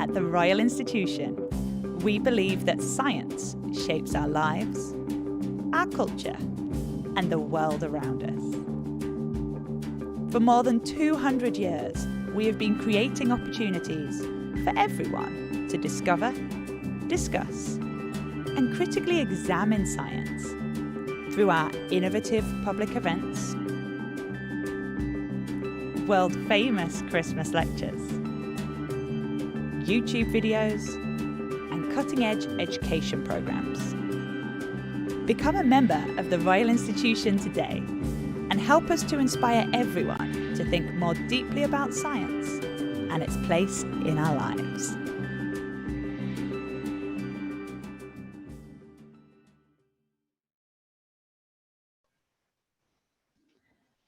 At the Royal Institution, we believe that science shapes our lives, our culture, and the world around us. For more than 200 years, we have been creating opportunities for everyone to discover, discuss, and critically examine science through our innovative public events, world-famous Christmas lectures, YouTube videos, and cutting-edge education programs. Become a member of the Royal Institution today and help us to inspire everyone to think more deeply about science and its place in our lives.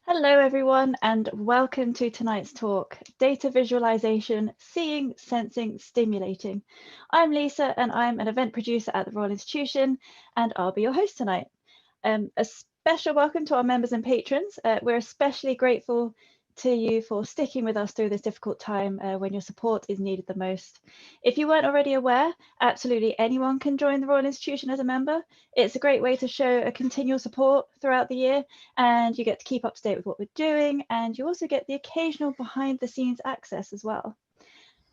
Hello everyone, and welcome to tonight's talk, Data Visualization, Seeing, Sensing, Stimulating. I'm Lisa and I'm an event producer at the Royal Institution, and I'll be your host tonight. A special welcome to our members and patrons. We're especially grateful to you for sticking with us through this difficult time when your support is needed the most. If you weren't already aware, absolutely anyone can join the Royal Institution as a member. It's a great way to show a continual support throughout the year, and you get to keep up to date with what we're doing, and you also get the occasional behind the scenes access as well.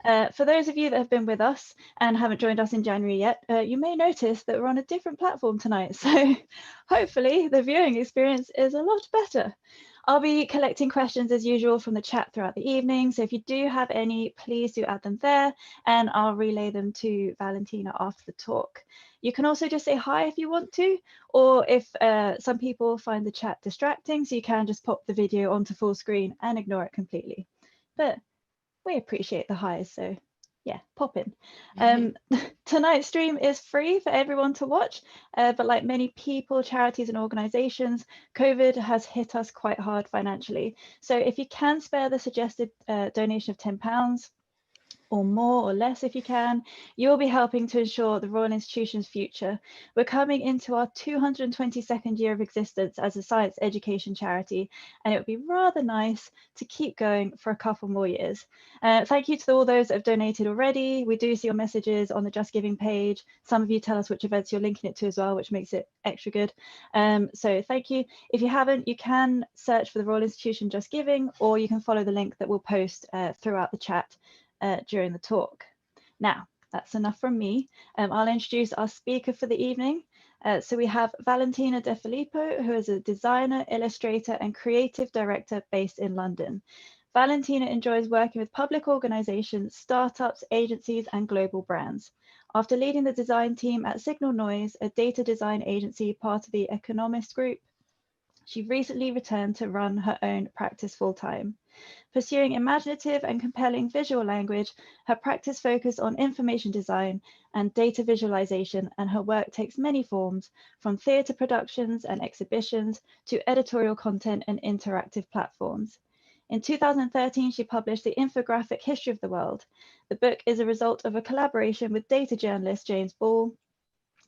For those of you that have been with us and haven't joined us in January yet, you may notice that we're on a different platform tonight, so hopefully the viewing experience is a lot better. I'll be collecting questions as usual from the chat throughout the evening, so if you do have any, please do add them there and I'll relay them to Valentina after the talk. You can also just say hi if you want to, or if some people find the chat distracting, so you can just pop the video onto full screen and ignore it completely. But we appreciate the highs, so yeah, pop in. Tonight's stream is free for everyone to watch, but like many people, charities and organizations, COVID has hit us quite hard financially. So if you can spare the suggested donation of £10 or more or less if you can, you'll be helping to ensure the Royal Institution's future. We're coming into our 222nd year of existence as a science education charity, and it would be rather nice to keep going for a couple more years. Thank you to all those that have donated already. We do see your messages on the Just Giving page. Some of you tell us which events you're linking it to as well, which makes it extra good. So thank you. If you haven't, you can search for the Royal Institution Just Giving, or you can follow the link that we'll post throughout the chat during the talk. Now, that's enough from me. I'll introduce our speaker for the evening. So we have Valentina D'Efilippo, who is a designer, illustrator, and creative director based in London. Valentina enjoys working with public organizations, startups, agencies, and global brands. After leading the design team at Signal Noise, a data design agency part of the Economist Group, she recently returned to run her own practice full-time. Pursuing imaginative and compelling visual language, her practice focused on information design and data visualization, and her work takes many forms, from theatre productions and exhibitions to editorial content and interactive platforms. In 2013, she published The Infographic History of the World. The book is a result of a collaboration with data journalist James Ball.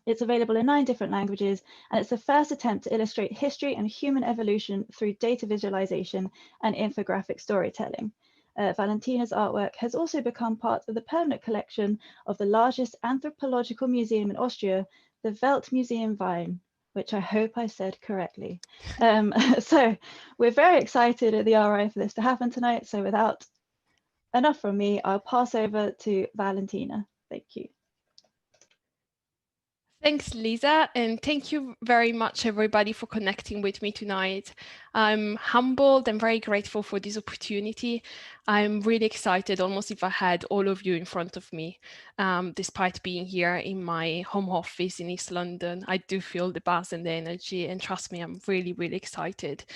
It's available in 9 different languages, and it's the first attempt to illustrate history and human evolution through data visualization and infographic storytelling. Valentina's artwork has also become part of the permanent collection of the largest anthropological museum in Austria, the Weltmuseum Wien, which I hope I said correctly. So we're very excited at the RI for this to happen tonight. So without enough from me, I'll pass over to Valentina. Thank you. Thanks, Lisa, and thank you very much, everybody, for connecting with me tonight. I'm humbled and very grateful for this opportunity. I'm really excited, almost if I had all of you in front of me. Despite being here in my home office in East London, I do feel the buzz and the energy, and trust me, I'm really, really excited.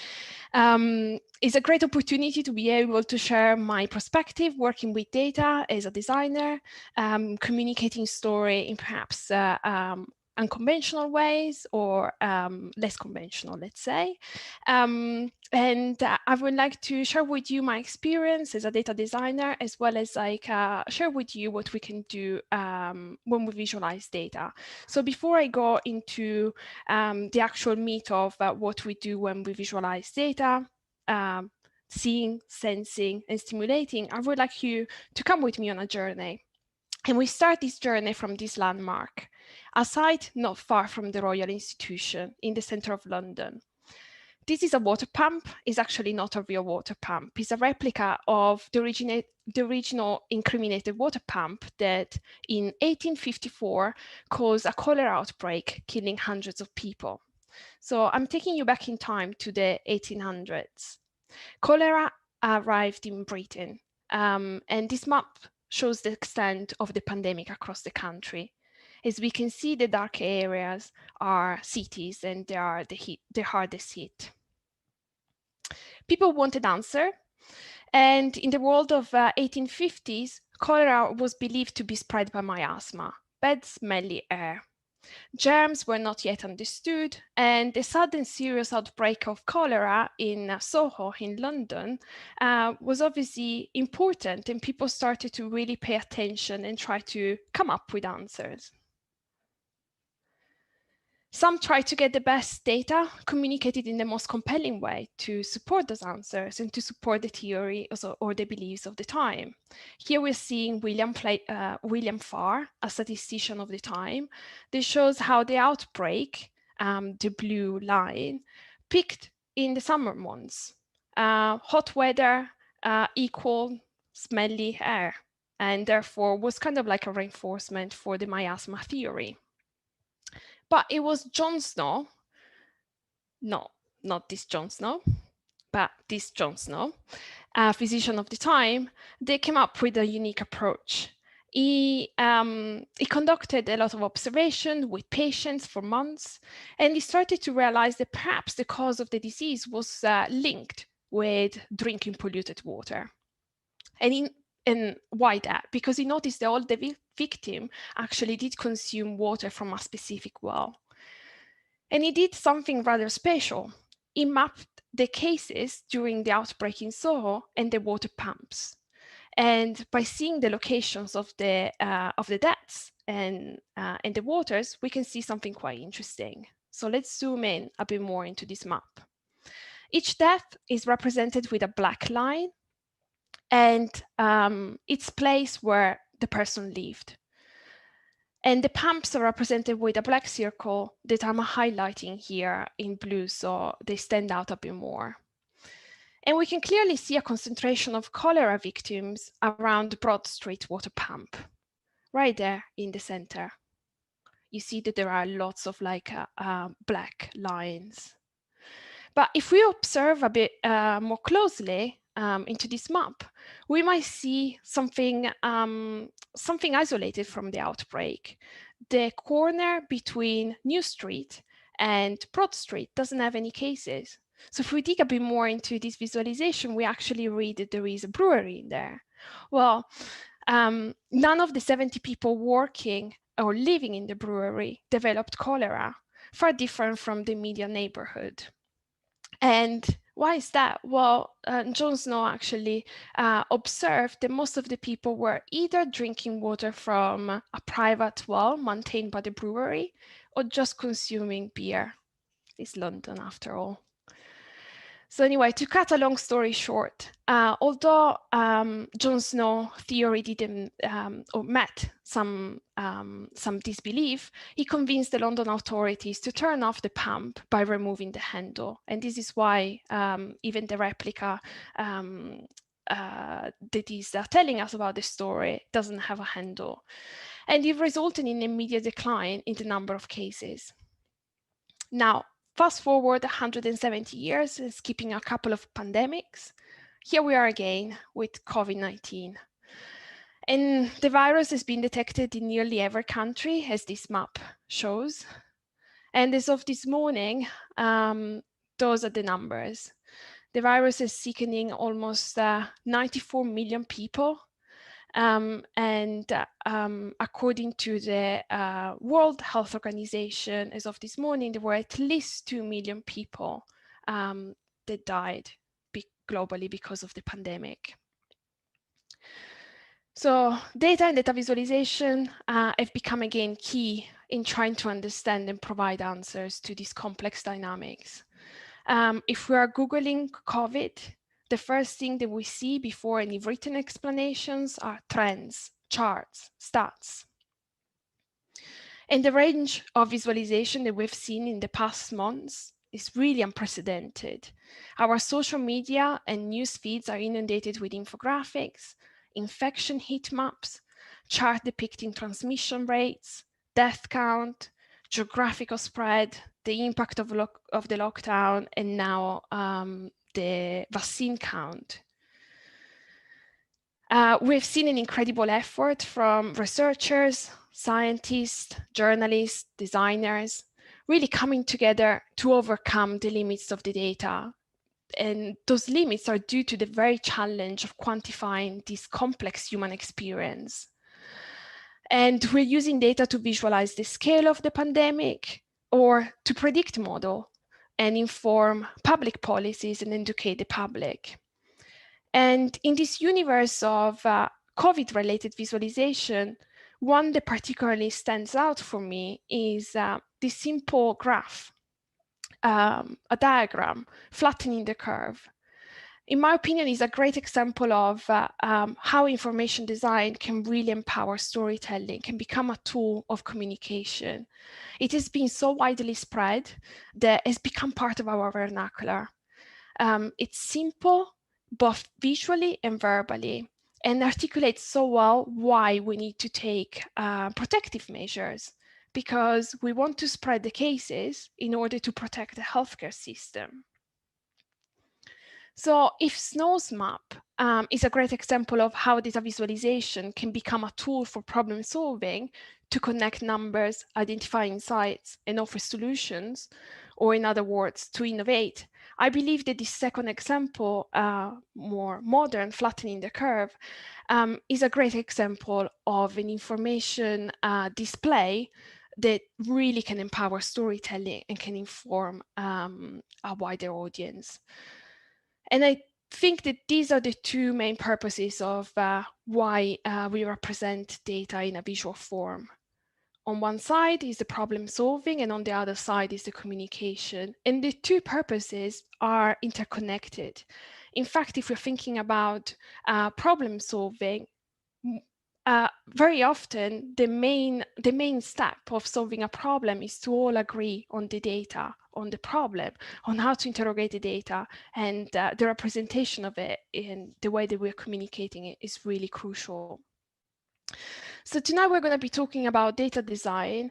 It's a great opportunity to be able to share my perspective working with data as a designer, communicating story in perhaps unconventional ways, or less conventional, let's say. And I would like to share with you my experience as a data designer, as well as share with you what we can do when we visualize data. So before I go into the actual meat of what we do when we visualize data, seeing, sensing, and stimulating, I would like you to come with me on a journey. And we start this journey from this landmark, a site not far from the Royal Institution in the center of London. This is a water pump. It's actually not a real water pump. It's a replica of the original incriminated water pump that in 1854 caused a cholera outbreak, killing hundreds of people. So I'm taking you back in time to the 1800s. Cholera arrived in Britain, and this map shows the extent of the pandemic across the country. As we can see, the dark areas are cities, and they are the hardest hit. People wanted answer, and in the world of 1850s, cholera was believed to be spread by miasma, bad smelly air. Germs were not yet understood, and the sudden serious outbreak of cholera in Soho in London was obviously important, and people started to really pay attention and try to come up with answers. Some try to get the best data communicated in the most compelling way to support those answers and to support the theory or the beliefs of the time. Here we're seeing William Farr, a statistician of the time. This shows how the outbreak, the blue line, peaked in the summer months. Hot weather equal smelly air, and therefore was kind of like a reinforcement for the miasma theory. But it was John Snow, no, not this John Snow, but this John Snow, a physician of the time, they came up with a unique approach. He conducted a lot of observation with patients for months, and he started to realize that perhaps the cause of the disease was linked with drinking polluted water. And why that? Because he noticed that all the victim actually did consume water from a specific well. And he did something rather special. He mapped the cases during the outbreak in Soho and the water pumps. And by seeing the locations of the deaths and the waters, we can see something quite interesting. So let's zoom in a bit more into this map. Each death is represented with a black line, and its place where the person lived. And the pumps are represented with a black circle that I'm highlighting here in blue, so they stand out a bit more. And we can clearly see a concentration of cholera victims around Broad Street water pump, right there in the center. You see that there are lots of black lines. But if we observe a bit more closely into this map, we might see something isolated from the outbreak. The corner between New Street and Broad Street doesn't have any cases. So if we dig a bit more into this visualization, we actually read that there is a brewery in there. Well, none of the 70 people working or living in the brewery developed cholera, far different from the immediate neighborhood. And why is that? Well, John Snow actually observed that most of the people were either drinking water from a private well maintained by the brewery or just consuming beer. It's London after all. So anyway, to cut a long story short, although John Snow theory didn't or met some disbelief, he convinced the London authorities to turn off the pump by removing the handle. And this is why even the replica that is telling us about the story doesn't have a handle. And it resulted in immediate decline in the number of cases. Now, fast forward 170 years, skipping a couple of pandemics. Here we are again with COVID-19. And the virus has been detected in nearly every country, as this map shows. And as of this morning, those are the numbers. The virus is sickening almost 94 million people. And according to the World Health Organization, as of this morning, there were at least 2 million people that died globally because of the pandemic. So data and data visualization have become again key in trying to understand and provide answers to these complex dynamics. If we are Googling COVID, the first thing that we see before any written explanations are trends, charts, stats. And the range of visualization that we've seen in the past months is really unprecedented. Our social media and news feeds are inundated with infographics, infection heat maps, chart depicting transmission rates, death count, geographical spread, the impact of the lockdown, and now the vaccine count. We've seen an incredible effort from researchers, scientists, journalists, designers, really coming together to overcome the limits of the data. And those limits are due to the very challenge of quantifying this complex human experience. And we're using data to visualize the scale of the pandemic or to predict model and inform public policies and educate the public. And in this universe of COVID-related visualization, one that particularly stands out for me is this simple graph, a diagram flattening the curve. In my opinion, is a great example of how information design can really empower storytelling, can become a tool of communication. It has been so widely spread that it's become part of our vernacular. It's simple, both visually and verbally, and articulates so well why we need to take protective measures, because we want to spread the cases in order to protect the healthcare system. So if Snow's map is a great example of how data visualization can become a tool for problem solving to connect numbers, identify insights, and offer solutions, or in other words, to innovate, I believe that this second example, more modern, flattening the curve, is a great example of an information display that really can empower storytelling and can inform a wider audience. And I think that these are the two main purposes of why we represent data in a visual form. On one side is the problem solving, and on the other side is the communication. And the two purposes are interconnected. In fact, if we're thinking about problem solving, very often the main step of solving a problem is to all agree on the data, on the problem, on how to interrogate the data, and the representation of it in the way that we're communicating it is really crucial. So tonight we're going to be talking about data design,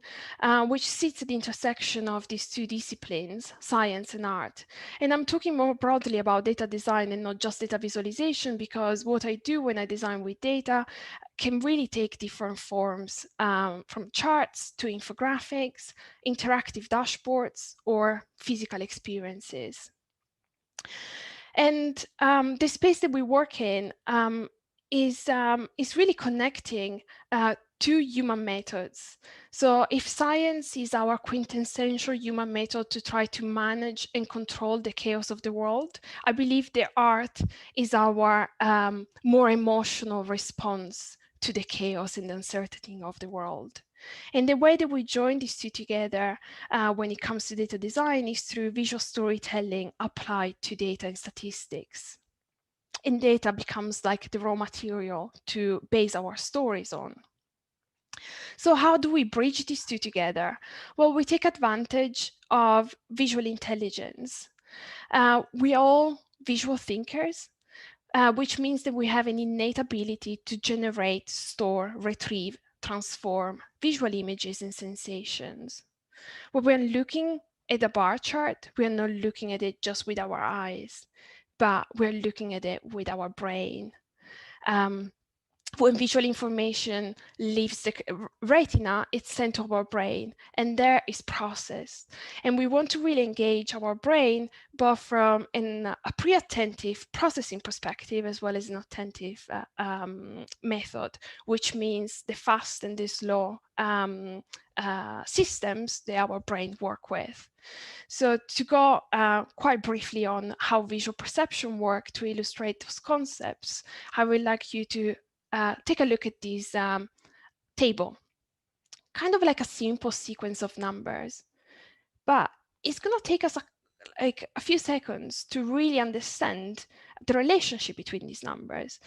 which sits at the intersection of these two disciplines, science and art. And I'm talking more broadly about data design and not just data visualization, because what I do when I design with data can really take different forms, from charts to infographics, interactive dashboards, or physical experiences. And the space that we work in is really connecting two human methods. So if science is our quintessential human method to try to manage and control the chaos of the world, I believe the art is our more emotional response to the chaos and uncertainty of the world. And the way that we join these two together when it comes to data design is through visual storytelling applied to data and statistics. And data becomes like the raw material to base our stories on. So how do we bridge these two together? Well, we take advantage of visual intelligence. We are all visual thinkers, which means that we have an innate ability to generate, store, retrieve, transform visual images and sensations. When we're looking at a bar chart, we're not looking at it just with our eyes, but we're looking at it with our brain. When visual information leaves the retina, it's sent to our brain, and there is processed. And we want to really engage our brain, both from a pre-attentive processing perspective, as well as an attentive method, which means the fast and the slow systems that our brain work with. So to go quite briefly on how visual perception work to illustrate those concepts, I would like you to take a look at this table, kind of like a simple sequence of numbers, but it's going to take us like a few seconds to really understand the relationship between these numbers.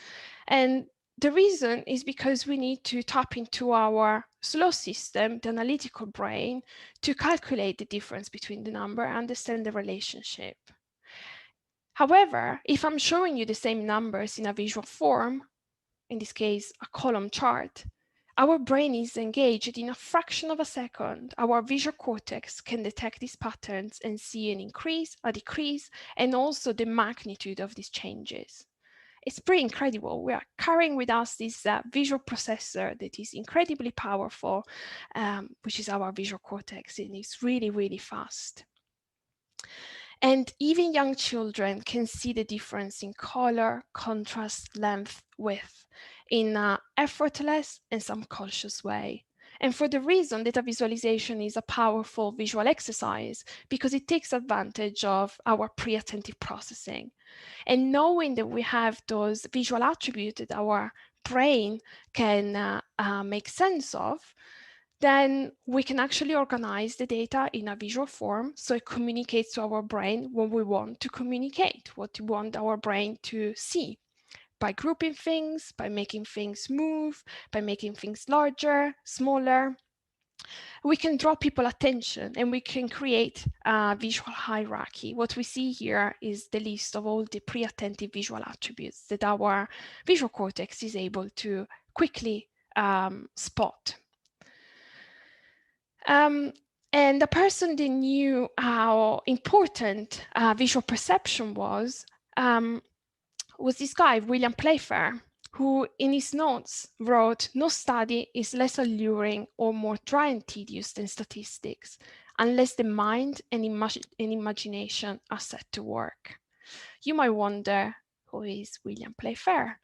And The reason is because we need to tap into our slow system, the analytical brain, to calculate the difference between the number and understand the relationship. However, if I'm showing you the same numbers in a visual form, in this case, a column chart, our brain is engaged in a fraction of a second. Our visual cortex can detect these patterns and see an increase, a decrease, and also the magnitude of these changes. It's pretty incredible. We are carrying with us this visual processor that is incredibly powerful, which is our visual cortex, and it's really, really fast. And even young children can see the difference in color, contrast, length, width in an effortless and subconscious way. And for the reason that a visualization is a powerful visual exercise, because it takes advantage of our pre-attentive processing. And knowing that we have those visual attributes that our brain can make sense of, then we can actually organize the data in a visual form so it communicates to our brain what we want to communicate, what we want our brain to see, by grouping things, by making things move, by making things larger, smaller. We can draw people attention and we can create a visual hierarchy. What we see here is the list of all the pre-attentive visual attributes that our visual cortex is able to quickly spot. And the person that knew how important visual perception was this guy, William Playfair, who in his notes wrote, "No study is less alluring or more dry and tedious than statistics, unless the mind and imagination are set to work." You might wonder, who is William Playfair?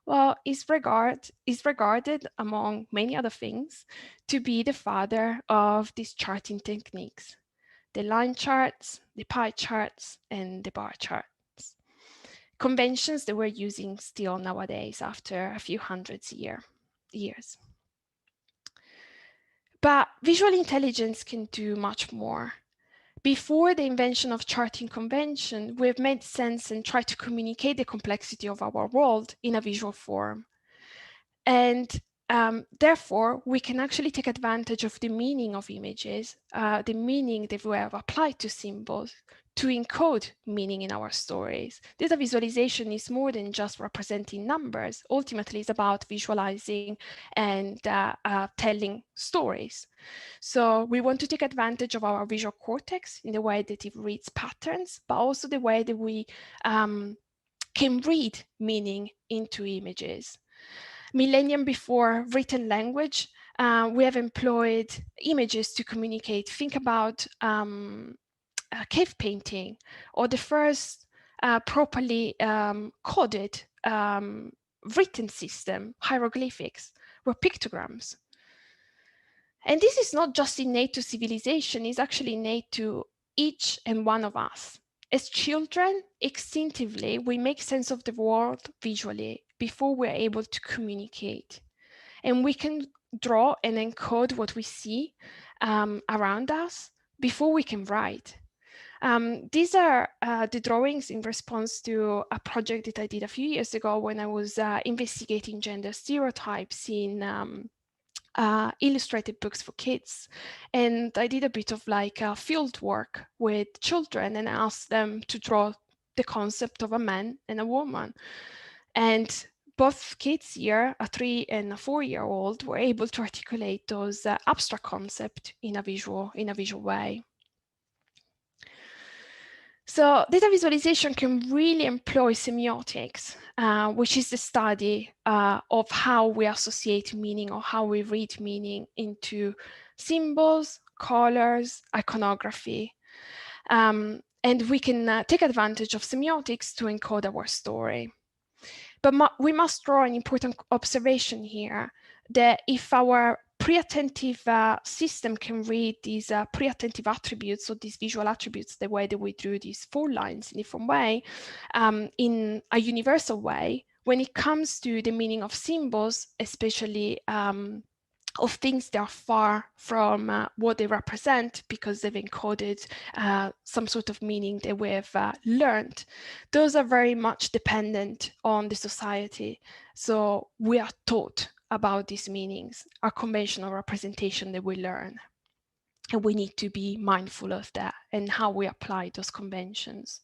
Well, is regarded, among many other things, to be the father of these charting techniques, the line charts, the pie charts, and the bar charts. Conventions that we're using still nowadays after a few hundreds years. But visual intelligence can do much more. Before the invention of charting convention, we've made sense and tried to communicate the complexity of our world in a visual form. And therefore, we can actually take advantage of the meaning of images, the meaning that we have applied to symbols, to encode meaning in our stories. Data visualization is more than just representing numbers. Ultimately, it's about visualizing and telling stories. So we want to take advantage of our visual cortex in the way that it reads patterns, but also the way that we can read meaning into images. Millennium before written language, we have employed images to communicate. Think about cave painting, or the first properly coded written system, hieroglyphics, were pictograms. And this is not just innate to civilization, it's actually innate to each and one of us. As children, instinctively, we make sense of the world visually before we're able to communicate. And we can draw and encode what we see around us before we can write. These are the drawings in response to a project that I did a few years ago when I was investigating gender stereotypes in illustrated books for kids. And I did a bit of like field work with children and asked them to draw the concept of a man and a woman. And both kids here, a 3 and a 4-year-old, were able to articulate those abstract concepts in a visual way. So data visualization can really employ semiotics, which is the study of how we associate meaning or how we read meaning into symbols, colors, iconography. And we can take advantage of semiotics to encode our story. But we must draw an important observation here, that if our pre-attentive system can read these pre-attentive attributes, or these visual attributes, the way that we drew these 4 lines in a different way, in a universal way, when it comes to the meaning of symbols, especially of things that are far from what they represent because they've encoded some sort of meaning that we've learned, those are very much dependent on the society. So we are taught about these meanings, our conventional representation that we learn. And we need to be mindful of that and how we apply those conventions.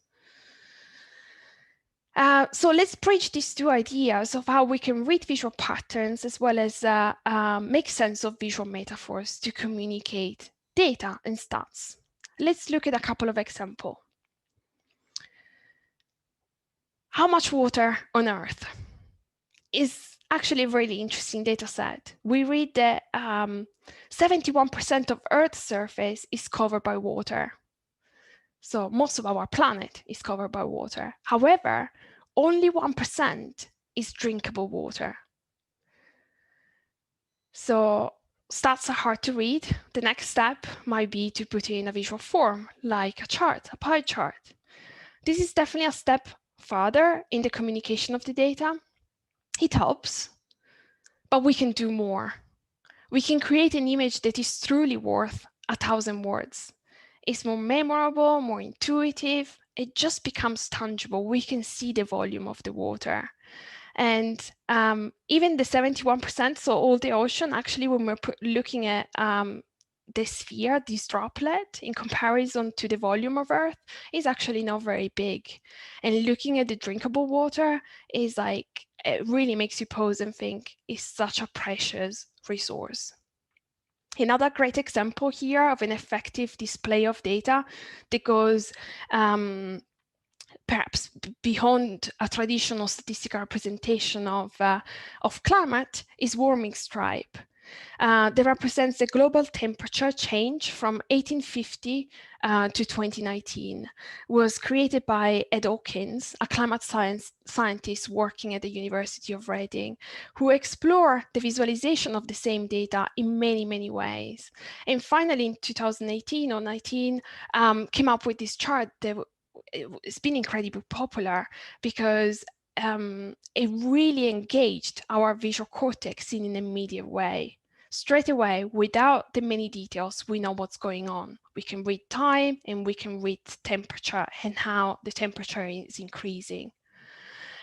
So let's bridge these two ideas of how we can read visual patterns as well as make sense of visual metaphors to communicate data and stats. Let's look at a couple of examples. How much water on Earth is actually a really interesting data set. We read that 71% of Earth's surface is covered by water. So most of our planet is covered by water. However, only 1% is drinkable water. So stats are hard to read. The next step might be to put it in a visual form, like a chart, a pie chart. This is definitely a step further in the communication of the data. It helps, but we can do more. We can create an image that is truly worth 1,000 words. It's more memorable, more intuitive. It just becomes tangible. We can see the volume of the water. And even the 71%, so all the ocean, actually, when we're looking at the sphere, this droplet, in comparison to the volume of Earth, is actually not very big. And looking at the drinkable water is like, it really makes you pause and think, it's such a precious resource. Another great example here of an effective display of data that goes perhaps beyond a traditional statistical representation of climate is warming stripe. That represents the global temperature change from 1850 to 2019. Was created by Ed Hawkins, a climate scientist working at the University of Reading, who explored the visualization of the same data in many, many ways. And finally, in 2018 or 19, came up with this chart that it's been incredibly popular because it really engaged our visual cortex in an immediate way. Straight away, without the many details, we know what's going on. We can read time and we can read temperature and how the temperature is increasing.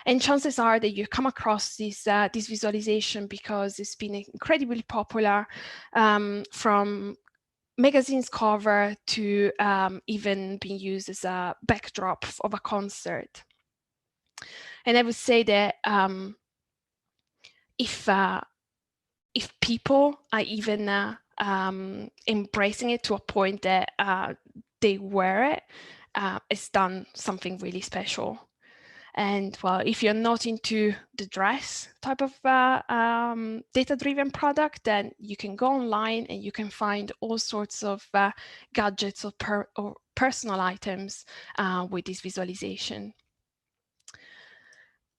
And chances are that you come across this visualization because it's been incredibly popular from magazine's cover to even being used as a backdrop of a concert. And I would say that if people are even embracing it to a point that they wear it, it's done something really special. And well, if you're not into the dress type of data-driven product, then you can go online and you can find all sorts of gadgets or personal items with this visualization.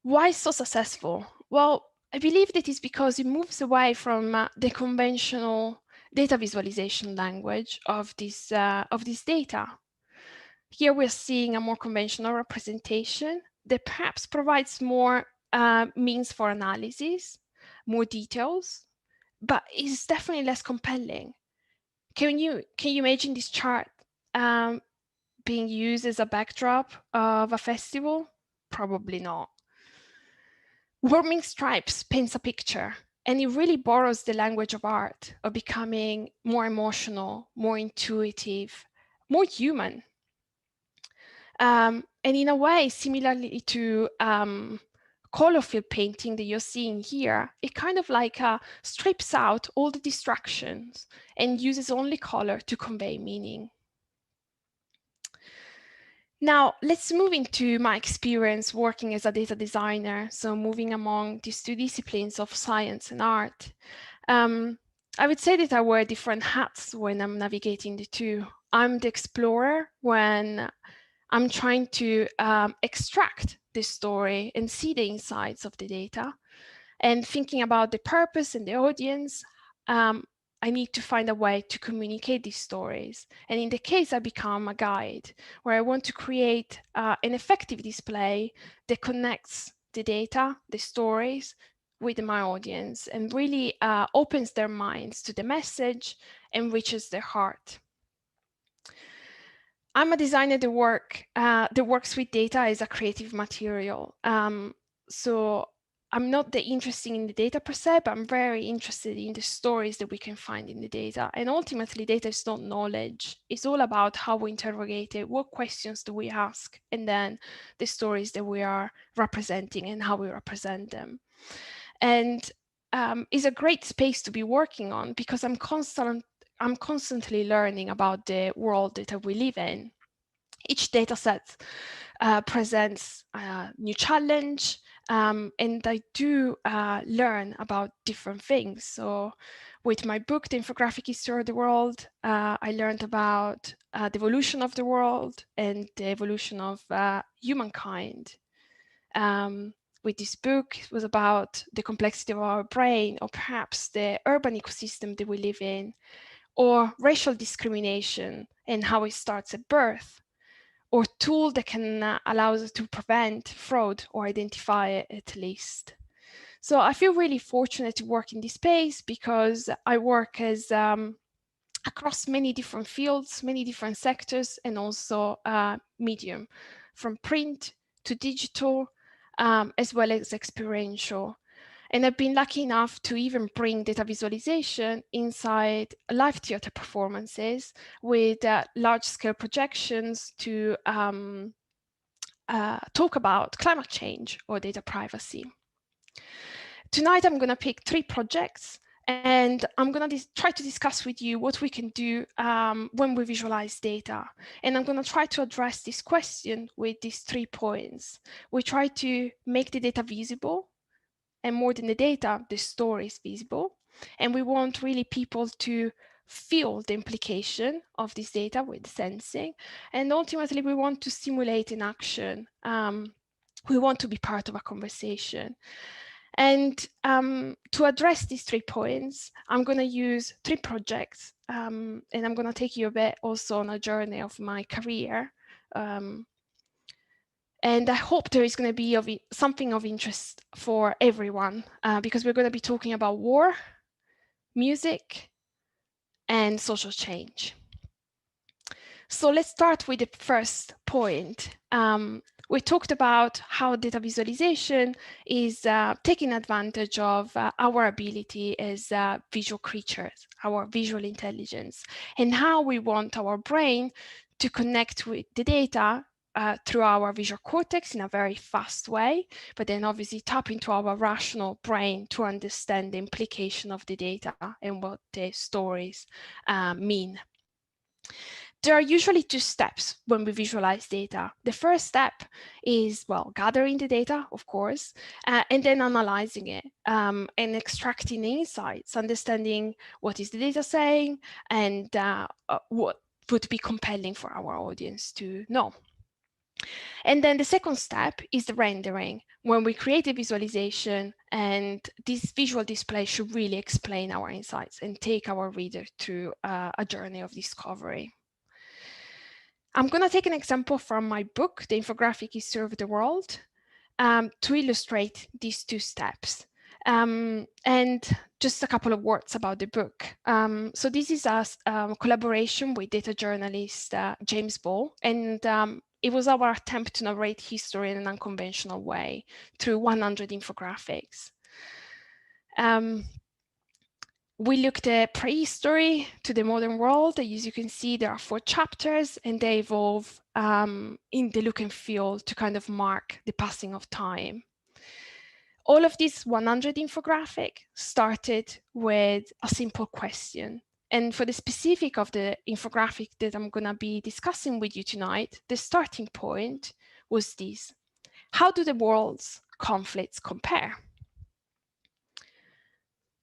Why so successful? Well, I believe that is because it moves away from the conventional data visualization language of this data. Here we're seeing a more conventional representation that perhaps provides more means for analysis, more details, but is definitely less compelling. Can you imagine this chart being used as a backdrop of a festival? Probably not. Warming stripes paints a picture, and it really borrows the language of art, of becoming more emotional, more intuitive, more human. And in a way, similarly to color field painting that you're seeing here, it kind of like strips out all the distractions and uses only color to convey meaning. Now, let's move into my experience working as a data designer, so moving among these two disciplines of science and art. I would say that I wear different hats when I'm navigating the two. I'm the explorer when I'm trying to extract the story and see the insights of the data. And thinking about the purpose and the audience, I need to find a way to communicate these stories. And in the case, I become a guide, where I want to create an effective display that connects the data, the stories, with my audience and really opens their minds to the message and reaches their heart. I'm a designer that works with data as a creative material. So I'm not that interested in the data per se, but I'm very interested in the stories that we can find in the data. And ultimately, data is not knowledge. It's all about how we interrogate it, what questions do we ask, and then the stories that we are representing and how we represent them. And it's a great space to be working on because I'm constantly learning about the world that we live in. Each data set presents a new challenge, and I do learn about different things. So with my book, The Infographic History of the World, I learned about the evolution of the world and the evolution of humankind. With this book, it was about the complexity of our brain, or perhaps the urban ecosystem that we live in, or racial discrimination and how it starts at birth, or tool that can allow us to prevent fraud or identify it at least. So I feel really fortunate to work in this space because I work as across many different fields, many different sectors, and also medium, from print to digital, as well as experiential. And I've been lucky enough to even bring data visualization inside live theater performances with large-scale projections to talk about climate change or data privacy. Tonight, I'm going to pick 3 projects, and I'm going to try to discuss with you what we can do when we visualize data. And I'm going to try to address this question with these 3 points. We try to make the data visible, and more than the data, the story is visible. And we want really people to feel the implication of this data with sensing. And ultimately, we want to simulate an action. We want to be part of a conversation. And to address these 3 points, I'm going to use 3 projects, and I'm going to take you a bit also on a journey of my career. And I hope there is going to be something of interest for everyone, because we're going to be talking about war, music, and social change. So let's start with the first point. We talked about how data visualization is taking advantage of our ability as visual creatures, our visual intelligence, and how we want our brain to connect with the data through our visual cortex in a very fast way, but then obviously tap into our rational brain to understand the implication of the data and what the stories mean. There are usually 2 steps when we visualize data. The first step is, well, gathering the data, of course, and then analyzing it and extracting insights, understanding what is the data saying and what would be compelling for our audience to know. And then the second step is the rendering, when we create a visualization, and this visual display should really explain our insights and take our reader through a journey of discovery. I'm going to take an example from my book, The Infographic History of the World, to illustrate these 2 steps. And just a couple of words about the book. So this is a collaboration with data journalist James Ball, and it was our attempt to narrate history in an unconventional way through 100 infographics. We looked at prehistory to the modern world. As you can see, there are 4 chapters, and they evolve in the look and feel to kind of mark the passing of time. All of these 100 infographic started with a simple question. And for the specific of the infographic that I'm going to be discussing with you tonight, the starting point was this: how do the world's conflicts compare?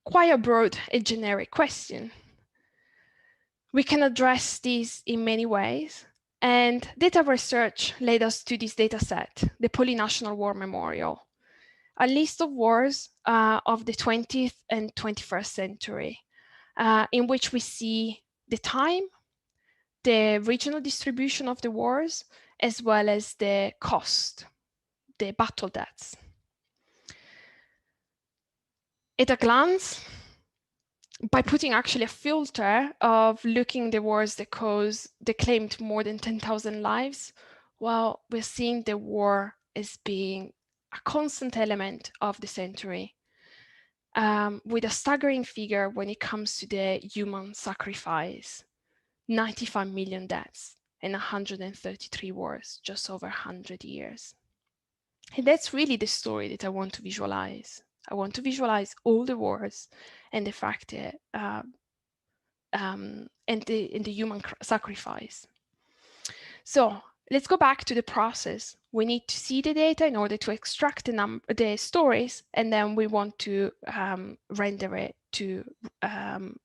Quite a broad and generic question. We can address this in many ways, and data research led us to this data set, the Polynational War Memorial, a list of wars of the 20th and 21st century, in which we see the time, the regional distribution of the wars, as well as the cost, the battle deaths. At a glance, by putting actually a filter of looking the wars that claimed more than 10,000 lives, well, we're seeing the war as being a constant element of the century, with a staggering figure when it comes to the human sacrifice: 95 million deaths and 133 wars, just over 100 years. And that's really the story that I want to visualize. I want to visualize all the wars and the fact that and the human sacrifice. So let's go back to the process. We need to see the data in order to extract the stories, and then we want to render it to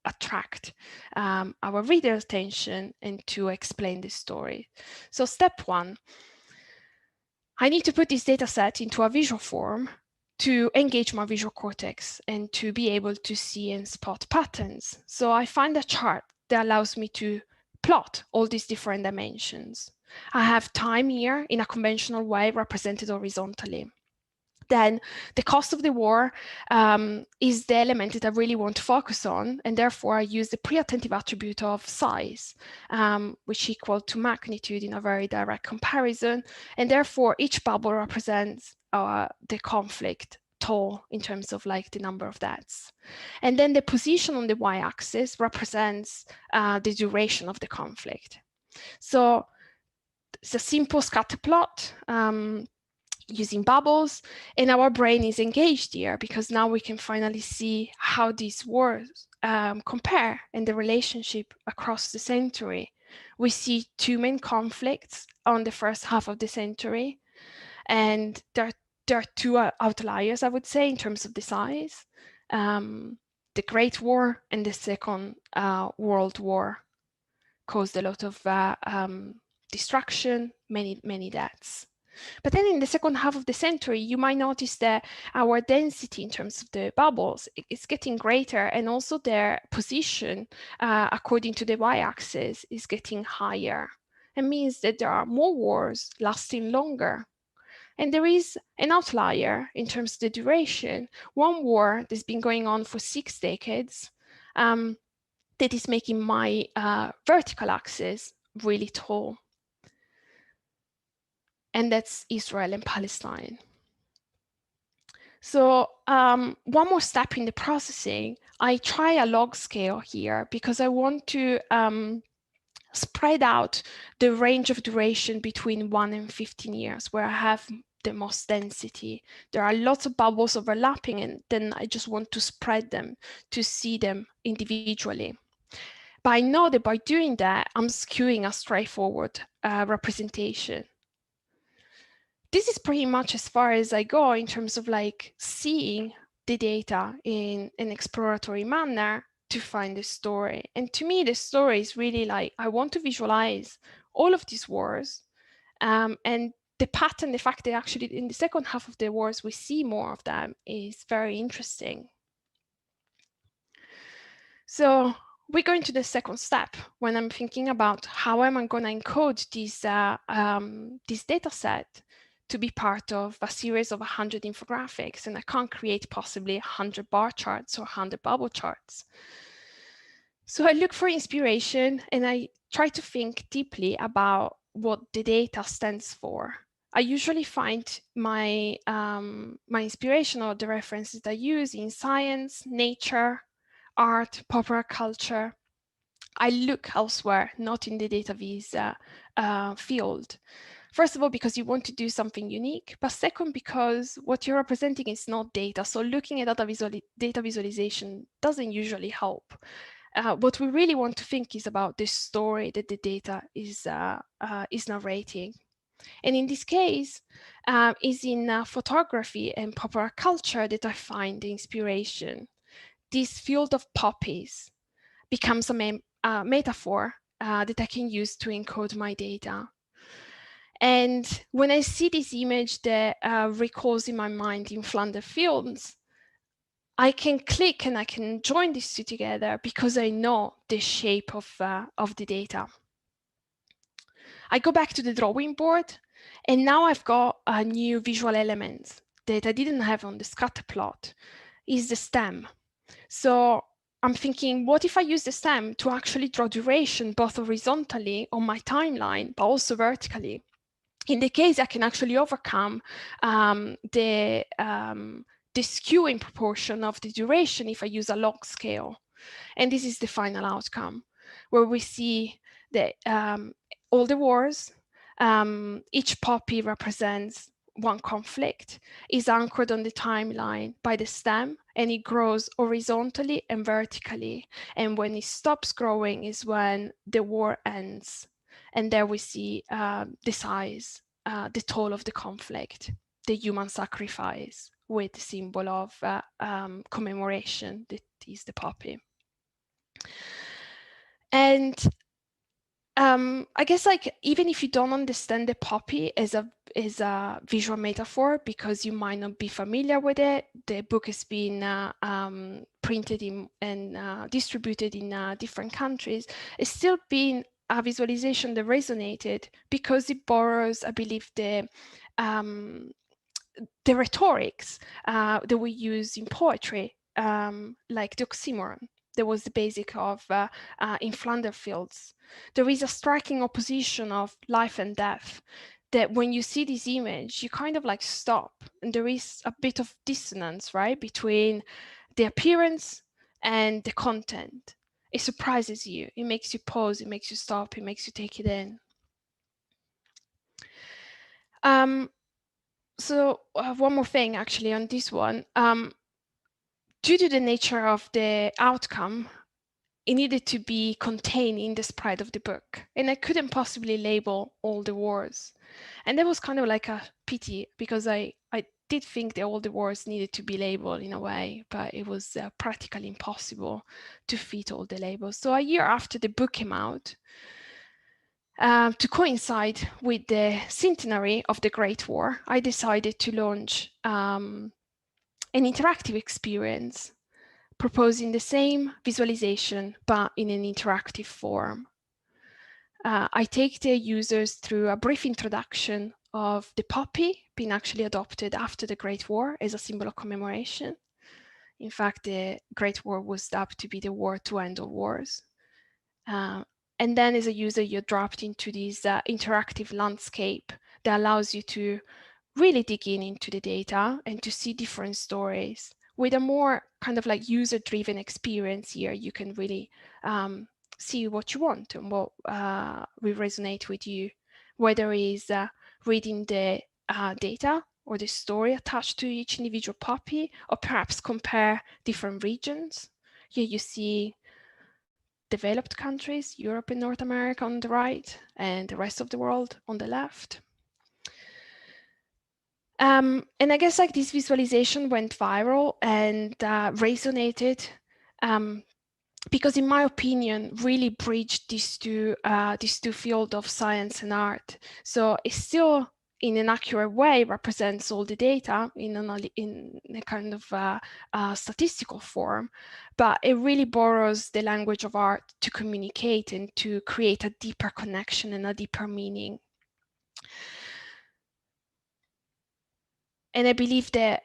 attract our reader's attention and to explain the story. So step one, I need to put this data set into a visual form to engage my visual cortex and to be able to see and spot patterns. So I find a chart that allows me to plot all these different dimensions. I have time here in a conventional way represented horizontally. Then the cost of the war is the element that I really want to focus on, and therefore I use the pre-attentive attribute of size, which equal to magnitude in a very direct comparison, and therefore each bubble represents the conflict toll in terms of like the number of deaths. And then the position on the y-axis represents the duration of the conflict. So it's a simple scatter plot using bubbles, and our brain is engaged here because now we can finally see how these wars compare in the relationship across the century. We see two main conflicts on the first half of the century, and there are two outliers, I would say, in terms of the size. The Great War and the Second World War caused a lot of destruction, many deaths. But then in the second half of the century, you might notice that our density in terms of the bubbles is getting greater, and also their position according to the y-axis is getting higher. It means that there are more wars lasting longer. And there is an outlier in terms of the duration. One war that's been going on for 6 decades that is making my vertical axis really tall. And that's Israel and Palestine. So one more step in the processing, I try a log scale here because I want to spread out the range of duration between 1 and 15 years, where I have the most density. There are lots of bubbles overlapping, and then I just want to spread them to see them individually. But I know that by doing that, I'm skewing a straightforward representation. This is pretty much as far as I go in terms of like seeing the data in an exploratory manner to find the story. And to me, the story is really like, I want to visualize all of these wars, and the pattern, the fact that actually in the second half of the wars, we see more of them is very interesting. So we go into the second step when I'm thinking about how am I going to encode this data set to be part of a series of 100 infographics, and I can't create possibly 100 bar charts or 100 bubble charts. So I look for inspiration and I try to think deeply about what the data stands for. I usually find my inspiration or the references I use in science, nature, art, popular culture. I look elsewhere, not in the data viz field. First of all, because you want to do something unique, but second, because what you're representing is not data. So looking at data visualization doesn't usually help. What we really want to think is about the story that the data is narrating. And in this case, is in photography and popular culture that I find the inspiration. This field of poppies becomes a metaphor that I can use to encode my data. And when I see this image that recalls in my mind in Flanders Fields, I can click and I can join these two together because I know the shape of the data. I go back to the drawing board, and now I've got a new visual element that I didn't have on the scatter plot. is the stem. So I'm thinking, what if I use the stem to actually draw duration both horizontally on my timeline, but also vertically? In the case, I can actually overcome the skewing proportion of the duration if I use a log scale. And this is the final outcome, where we see that all the wars, each poppy represents one conflict, is anchored on the timeline by the stem, and it grows horizontally and vertically. And when it stops growing is when the war ends. And there we see the size, the toll of the conflict, the human sacrifice, with the symbol of commemoration that is the poppy. And I guess, like, even if you don't understand the poppy as a visual metaphor, because you might not be familiar with it, the book has been printed and distributed in different countries. It's still been a visualization that resonated because it borrows, I believe, the rhetorics that we use in poetry, like the oxymoron. That was the basic of in Flanders Fields. There is a striking opposition of life and death that when you see this image, you kind of like stop, and there is a bit of dissonance, right, between the appearance and the content. It surprises you, it makes you pause, it makes you stop, it makes you take it in. So one more thing actually on this one. Due to the nature of the outcome, it needed to be contained in the sprite of the book, and I couldn't possibly label all the words. And that was kind of like a pity, because I did think that all the words needed to be labeled in a way, but it was practically impossible to fit all the labels. So a year after the book came out, to coincide with the centenary of the Great War, I decided to launch an interactive experience proposing the same visualization, but in an interactive form. I take the users through a brief introduction of the poppy being actually adopted after the Great War as a symbol of commemoration. In fact, the Great War was dubbed to be the war to end all wars. And then as a user, you're dropped into this interactive landscape that allows you to really dig into the data and to see different stories. With a more kind of like user-driven experience here, you can really see what you want and what will resonate with you, whether it's reading the data or the story attached to each individual poppy, or perhaps compare different regions. Here you see developed countries, Europe and North America on the right, and the rest of the world on the left. And I guess like this visualization went viral and resonated because, in my opinion, really bridged these two fields of science and art. So it still, in an accurate way, represents all the data in a kind of statistical form, but it really borrows the language of art to communicate and to create a deeper connection and a deeper meaning. And I believe that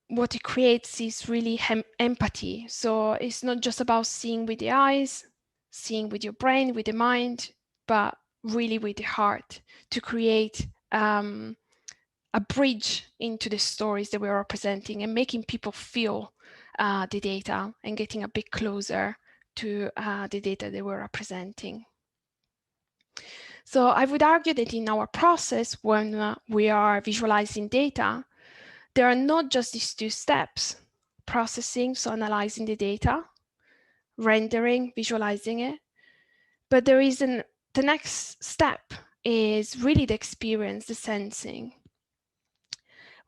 what it creates is really empathy. So it's not just about seeing with the eyes, seeing with your brain, with the mind, but really with the heart, to create a bridge into the stories that we're representing and making people feel the data and getting a bit closer to the data that we're representing. So I would argue that in our process, when we are visualizing data, there are not just these two steps: processing, so analyzing the data, rendering, visualizing it, but there is the next step is really the experience, the sensing.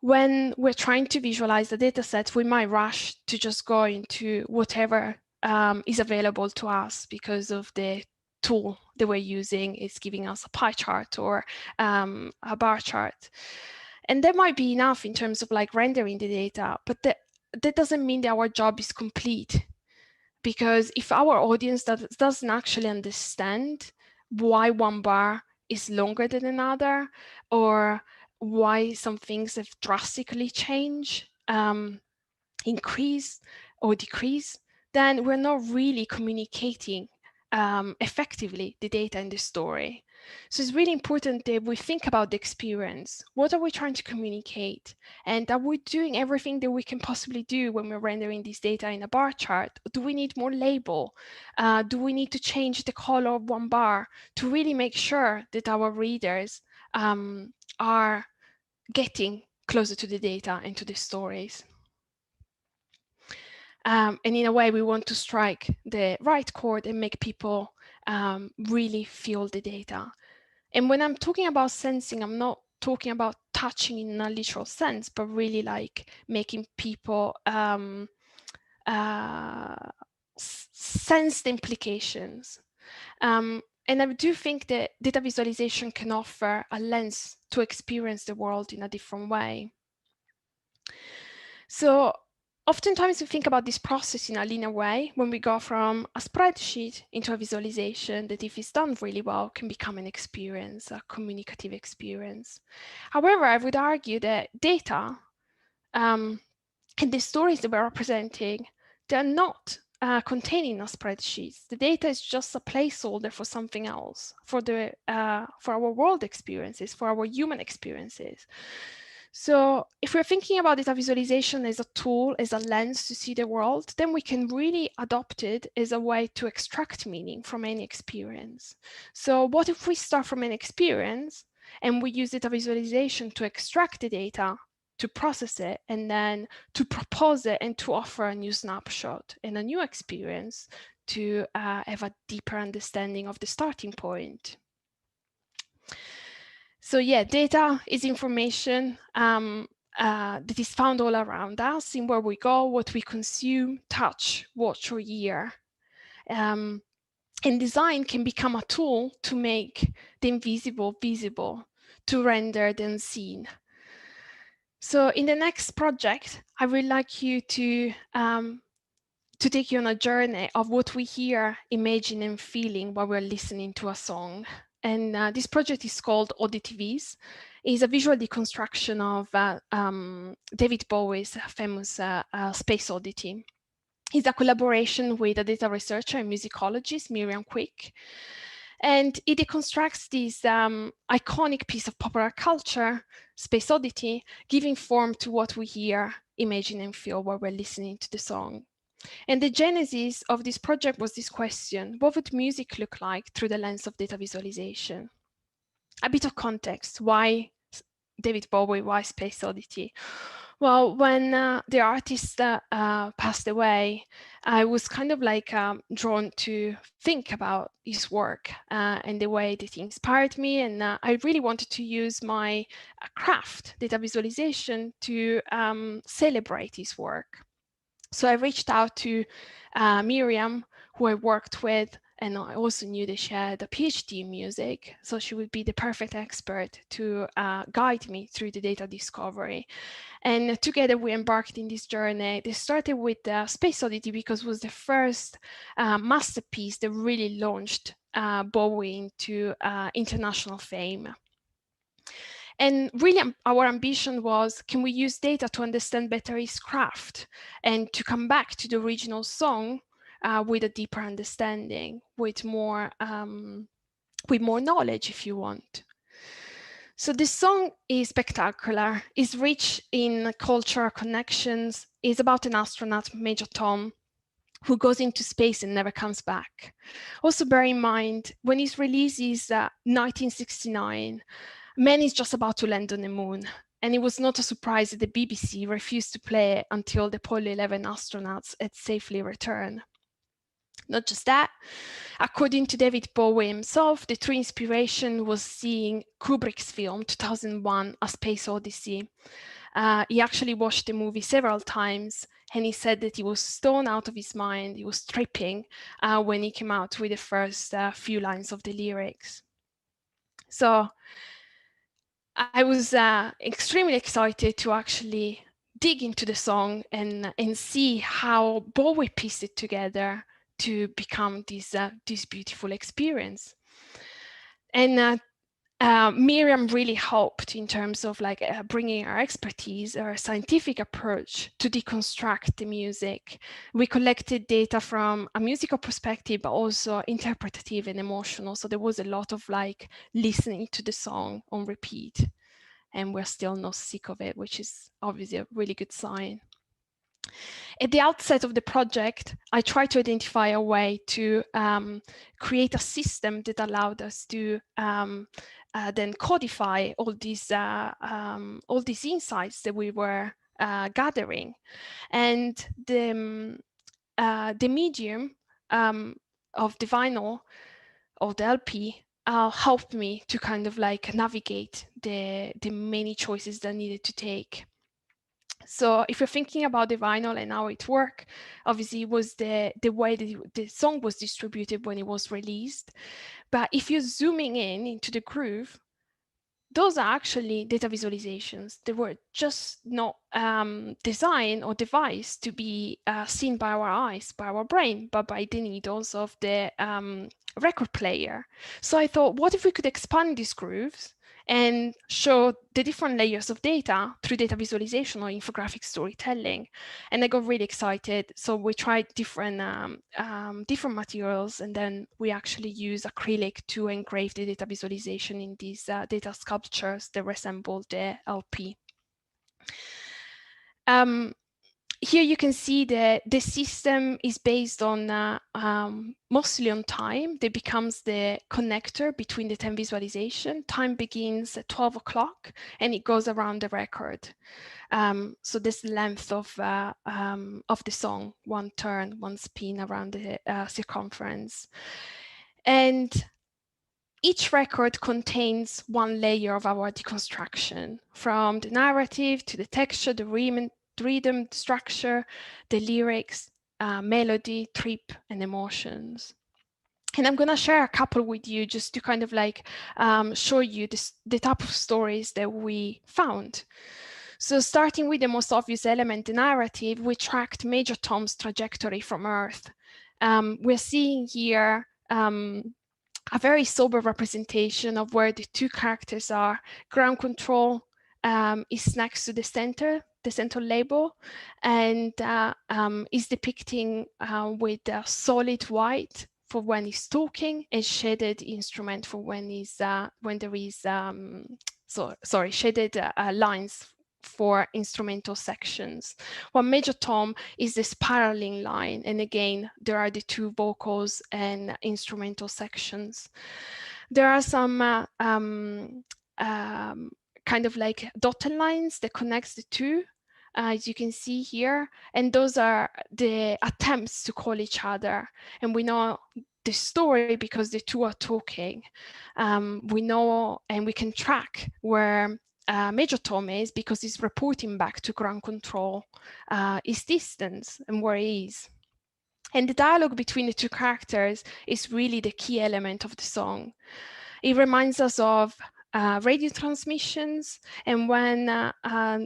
When we're trying to visualize the data set, we might rush to just go into whatever is available to us because of the tool that we're using is giving us a pie chart or a bar chart. And that might be enough in terms of like rendering the data, but that doesn't mean that our job is complete. Because if our audience doesn't actually understand why one bar is longer than another, or why some things have drastically changed, increase or decrease, then we're not really communicating effectively the data in the story. So it's really important that we think about the experience. What are we trying to communicate? And are we doing everything that we can possibly do when we're rendering this data in a bar chart? Do we need more label? Do we need to change the color of one bar to really make sure that our readers are getting closer to the data and to the stories? And in a way, we want to strike the right chord and make people really feel the data. And when I'm talking about sensing, I'm not talking about touching in a literal sense, but really like making people sense the implications. And I do think that data visualization can offer a lens to experience the world in a different way. So oftentimes we think about this process in a linear way when we go from a spreadsheet into a visualization that, if it's done really well, can become an experience, a communicative experience. However, I would argue that data and the stories that we're representing, they're not contained in a spreadsheet. The data is just a placeholder for something else, for our world experiences, for our human experiences. So if we're thinking about data visualization as a tool, as a lens to see the world, then we can really adopt it as a way to extract meaning from any experience. So what if we start from an experience and we use data visualization to extract the data, to process it, and then to propose it and to offer a new snapshot and a new experience to have a deeper understanding of the starting point. So yeah, data is information that is found all around us, in where we go, what we consume, touch, watch, or hear. And design can become a tool to make the invisible visible, to render the unseen. So in the next project, I would like you to take you on a journey of what we hear, imagine, and feeling while we're listening to a song. And this project is called Auditives. It's a visual deconstruction of David Bowie's famous Space Oddity. It's a collaboration with a data researcher and musicologist, Miriam Quick. And it deconstructs this iconic piece of popular culture, Space Oddity, giving form to what we hear, imagine, and feel while we're listening to the song. And the genesis of this project was this question: what would music look like through the lens of data visualization? A bit of context: why David Bowie, why Space Oddity? Well, when the artist passed away, I was kind of like drawn to think about his work and the way that he inspired me. And I really wanted to use my craft, data visualization, to celebrate his work. So I reached out to Miriam, who I worked with, and I also knew that she had a PhD in music, so she would be the perfect expert to guide me through the data discovery. And together we embarked in this journey. They started with Space Oddity because it was the first masterpiece that really launched Bowie into international fame. And really, our ambition was, can we use data to understand better his craft and to come back to the original song with a deeper understanding, with more knowledge, if you want. So this song is spectacular, is rich in cultural connections, is about an astronaut, Major Tom, who goes into space and never comes back. Also bear in mind, when his release is 1969, man is just about to land on the moon. And it was not a surprise that the BBC refused to play it until the Apollo 11 astronauts had safely returned. Not just that, according to David Bowie himself, the true inspiration was seeing Kubrick's film 2001, A Space Odyssey. He actually watched the movie several times, and he said that he was stoned out of his mind, he was tripping when he came out with the first few lines of the lyrics. So I was extremely excited to actually dig into the song and see how Bowie pieced it together to become this beautiful experience. And Miriam really helped in terms of like bringing our expertise, our scientific approach to deconstruct the music. We collected data from a musical perspective, but also interpretative and emotional. So there was a lot of like listening to the song on repeat, and we're still not sick of it, which is obviously a really good sign. At the outset of the project, I tried to identify a way to create a system that allowed us to then codify all these insights that we were gathering. And the medium of the vinyl or the LP helped me to kind of like navigate the many choices that I needed to take. So if you're thinking about the vinyl and how it worked, obviously it was the way that the song was distributed when it was released. But if you're zooming in into the groove, those are actually data visualizations. They were just not designed or devised to be seen by our eyes, by our brain, but by the needles of the record player. So I thought, what if we could expand these grooves and show the different layers of data through data visualization or infographic storytelling? And I got really excited. So we tried different materials, and then we actually use acrylic to engrave the data visualization in these data sculptures that resemble the LP. Here you can see that the system is based on mostly on time. That becomes the connector between the time visualization. Time begins at 12 o'clock and it goes around the record. So this length of the song, one turn, one spin around the circumference. And each record contains one layer of our deconstruction, from the narrative to the texture, the rhythm, structure, the lyrics, melody, trip, and emotions. And I'm going to share a couple with you just to kind of like show you the type of stories that we found. So starting with the most obvious element, the narrative, we tracked Major Tom's trajectory from Earth. We're seeing here a very sober representation of where the two characters are. Ground control is next to the center label, and is depicting with solid white for when he's talking and shaded instrument for when he's when there is shaded lines for instrumental sections. While Major Tom is the spiraling line, and again there are the two vocals and instrumental sections. There are some kind of like dotted lines that connects the two, as you can see here, and those are the attempts to call each other. And we know the story because the two are talking. We know and we can track where Major Tom is because he's reporting back to ground control his distance and where he is. And the dialogue between the two characters is really the key element of the song. It reminds us of radio transmissions, and when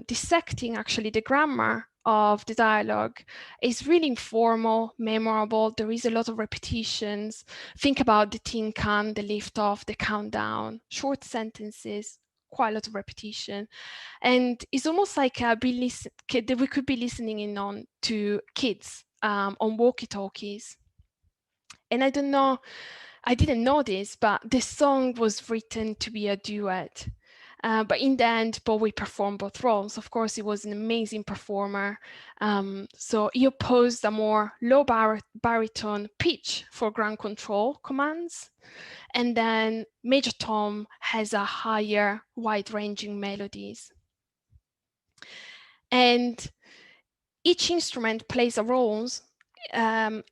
dissecting actually the grammar of the dialogue is really informal, memorable. There is a lot of repetitions. Think about the tin can, the lift off, the countdown, short sentences, quite a lot of repetition. And it's almost like that we could be listening in on to kids on walkie-talkies. And I don't know, I didn't know this, but the song was written to be a duet. But in the end, Bowie performed both roles. Of course, he was an amazing performer. So he opposed a more low baritone pitch for ground control commands. And then Major Tom has a higher, wide-ranging melodies. And each instrument plays a role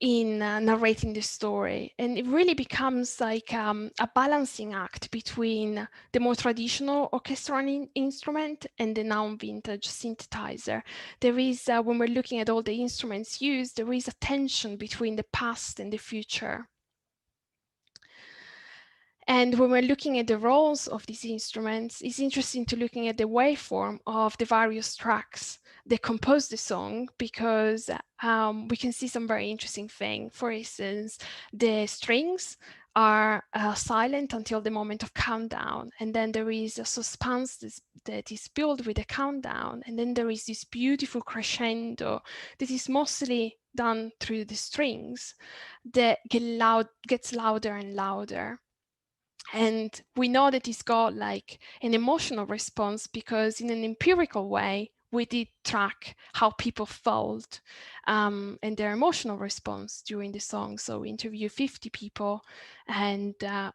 in narrating the story, and it really becomes like a balancing act between the more traditional orchestral instrument and the now vintage synthesizer. There is, when we're looking at all the instruments used, there is a tension between the past and the future. And when we're looking at the roles of these instruments, it's interesting to looking at the waveform of the various tracks that compose the song, because we can see some very interesting things. For instance, the strings are silent until the moment of countdown, and then there is a suspense that is built with the countdown, and then there is this beautiful crescendo that is mostly done through the strings that gets louder and louder. And we know that it's got like an emotional response because in an empirical way, we did track how people felt and their emotional response during the song. So we interviewed 50 people, and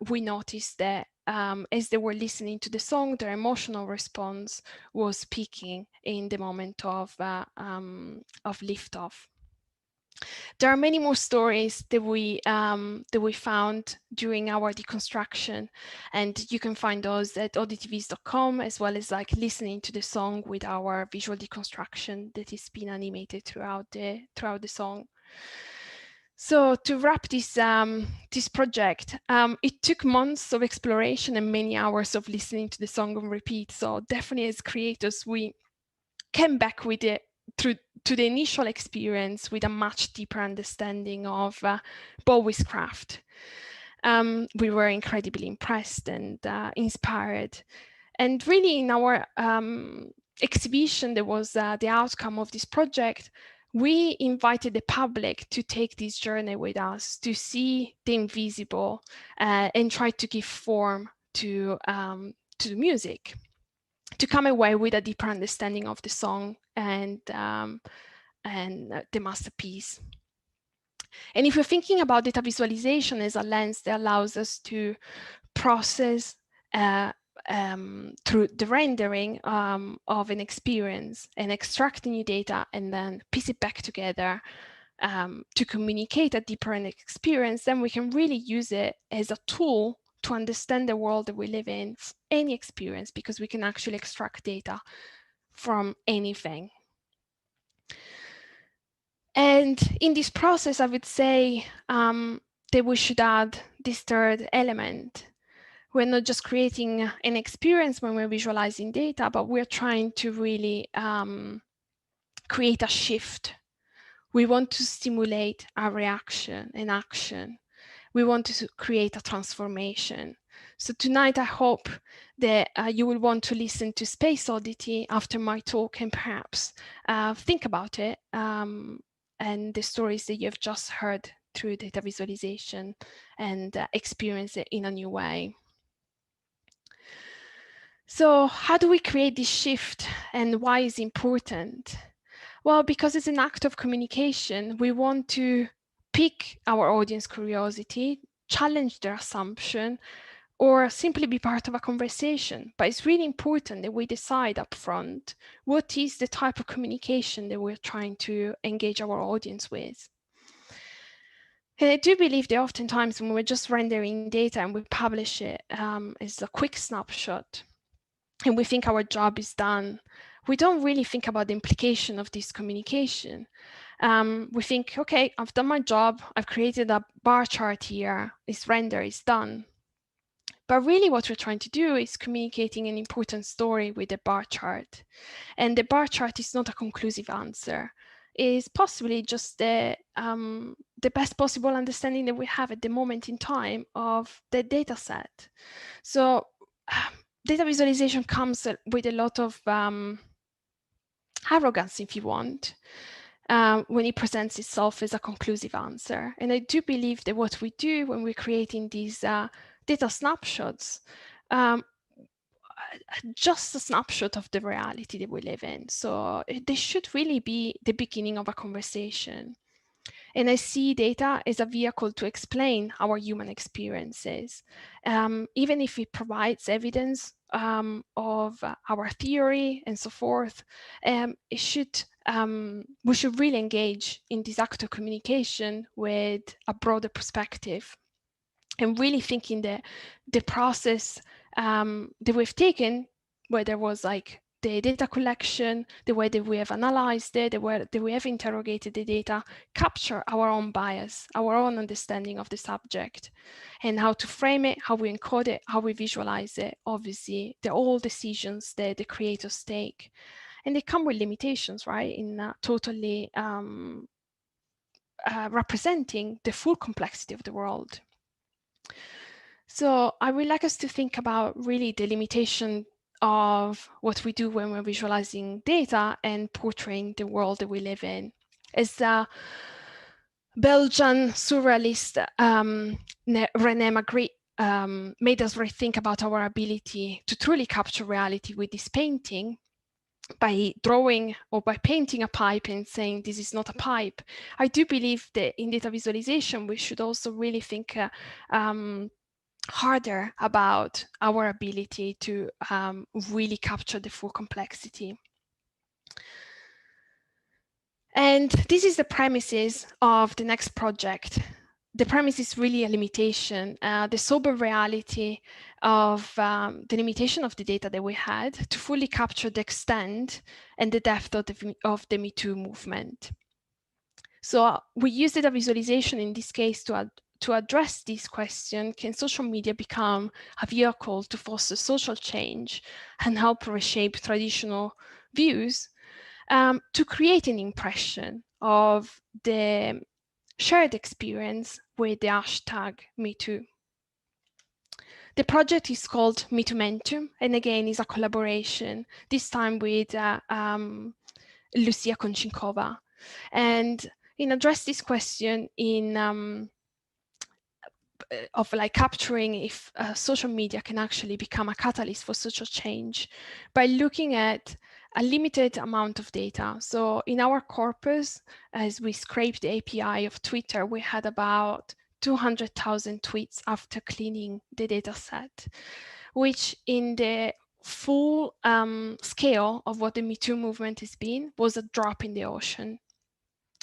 we noticed that as they were listening to the song, their emotional response was peaking in the moment of liftoff. There are many more stories that we found during our deconstruction, and you can find those at auditvs.com, as well as like listening to the song with our visual deconstruction that is being animated throughout the song. So to wrap this this project, it took months of exploration and many hours of listening to the song on repeat. So definitely as creators, we came back with it to the initial experience with a much deeper understanding of Bowie's craft. We were incredibly impressed and inspired. And really in our exhibition, that was the outcome of this project, we invited the public to take this journey with us, to see the invisible and try to give form to the music, to come away with a deeper understanding of the song and the masterpiece. And if we're thinking about data visualization as a lens that allows us to process through the rendering of an experience and extract new data and then piece it back together to communicate a deeper experience, then we can really use it as a tool to understand the world that we live in, any experience, because we can actually extract data from anything. And in this process, I would say that we should add this third element. We're not just creating an experience when we're visualizing data, but we're trying to really create a shift. We want to stimulate a reaction, an action. We want to create a transformation. So tonight, I hope that you will want to listen to Space Oddity after my talk and perhaps think about it and the stories that you've just heard through data visualization and experience it in a new way. So how do we create this shift and why is it important? Well, because it's an act of communication, we want to pique our audience curiosity, challenge their assumption, or simply be part of a conversation. But it's really important that we decide up front what is the type of communication that we're trying to engage our audience with. And I do believe that oftentimes when we're just rendering data and we publish it as a quick snapshot, and we think our job is done, we don't really think about the implication of this communication. We think, okay, I've done my job, I've created a bar chart here, it's rendered, it's done. But really what we're trying to do is communicating an important story with the bar chart. And the bar chart is not a conclusive answer. It is possibly just the best possible understanding that we have at the moment in time of the data set. So data visualization comes with a lot of arrogance, if you want, when it presents itself as a conclusive answer. And I do believe that what we do when we're creating these data snapshots, just a snapshot of the reality that we live in. So they should really be the beginning of a conversation. And I see data as a vehicle to explain our human experiences, even if it provides evidence of our theory and so forth. We should really engage in this act of communication with a broader perspective, and really thinking that the process that we've taken, where there was like the data collection, the way that we have analyzed it, the way that we have interrogated the data, capture our own bias, our own understanding of the subject, and how to frame it, how we encode it, how we visualize it. Obviously, they're all decisions that the creators take. And they come with limitations, right, in totally representing the full complexity of the world. So I would like us to think about really the limitation of what we do when we're visualizing data and portraying the world that we live in. As a Belgian surrealist René Magritte made us rethink about our ability to truly capture reality with this painting by drawing or by painting a pipe and saying this is not a pipe. I do believe that in data visualization, we should also really think harder about our ability to really capture the full complexity. And this is the premises of the next project. The premise is really a limitation, the sober reality of the limitation of the data that we had to fully capture the extent and the depth of the Me Too movement. So we use data visualization in this case to address this question: can social media become a vehicle to foster social change and help reshape traditional views, to create an impression of the shared experience with the hashtag #MeToo. The project is called MeToomentum, and again is a collaboration, this time with Lucia Konchinkova. And in address this question of like capturing if social media can actually become a catalyst for social change by looking at a limited amount of data. So in our corpus, as we scraped the API of Twitter, we had about 200,000 tweets after cleaning the data set, which in the full scale of what the Me Too movement has been was a drop in the ocean.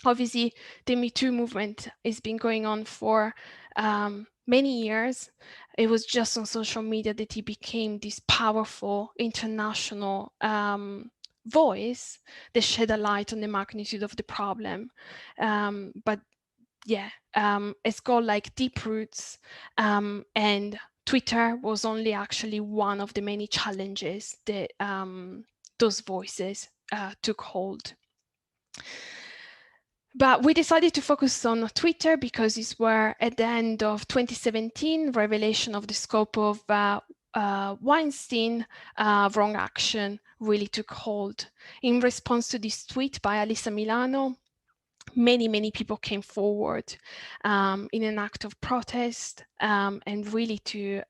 Obviously, the Me Too movement has been going on for many years. It was just on social media that it became this powerful international voice that shed a light on the magnitude of the problem. But yeah, it's got like deep roots, and Twitter was only actually one of the many challenges that those voices took hold. But we decided to focus on Twitter because it's where, at the end of 2017, revelation of the scope of Weinstein wrong action really took hold. In response to this tweet by Alisa Milano, many people came forward in an act of protest and really to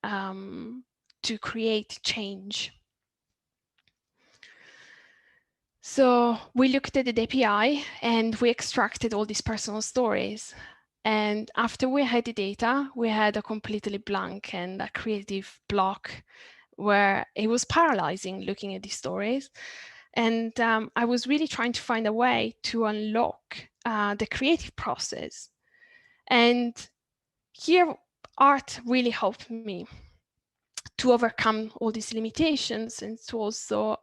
create change. So we looked at the API and we extracted all these personal stories. And after we had the data, we had a completely blank and a creative block where it was paralyzing looking at these stories. And I was really trying to find a way to unlock the creative process. And here, art really helped me to overcome all these limitations and to also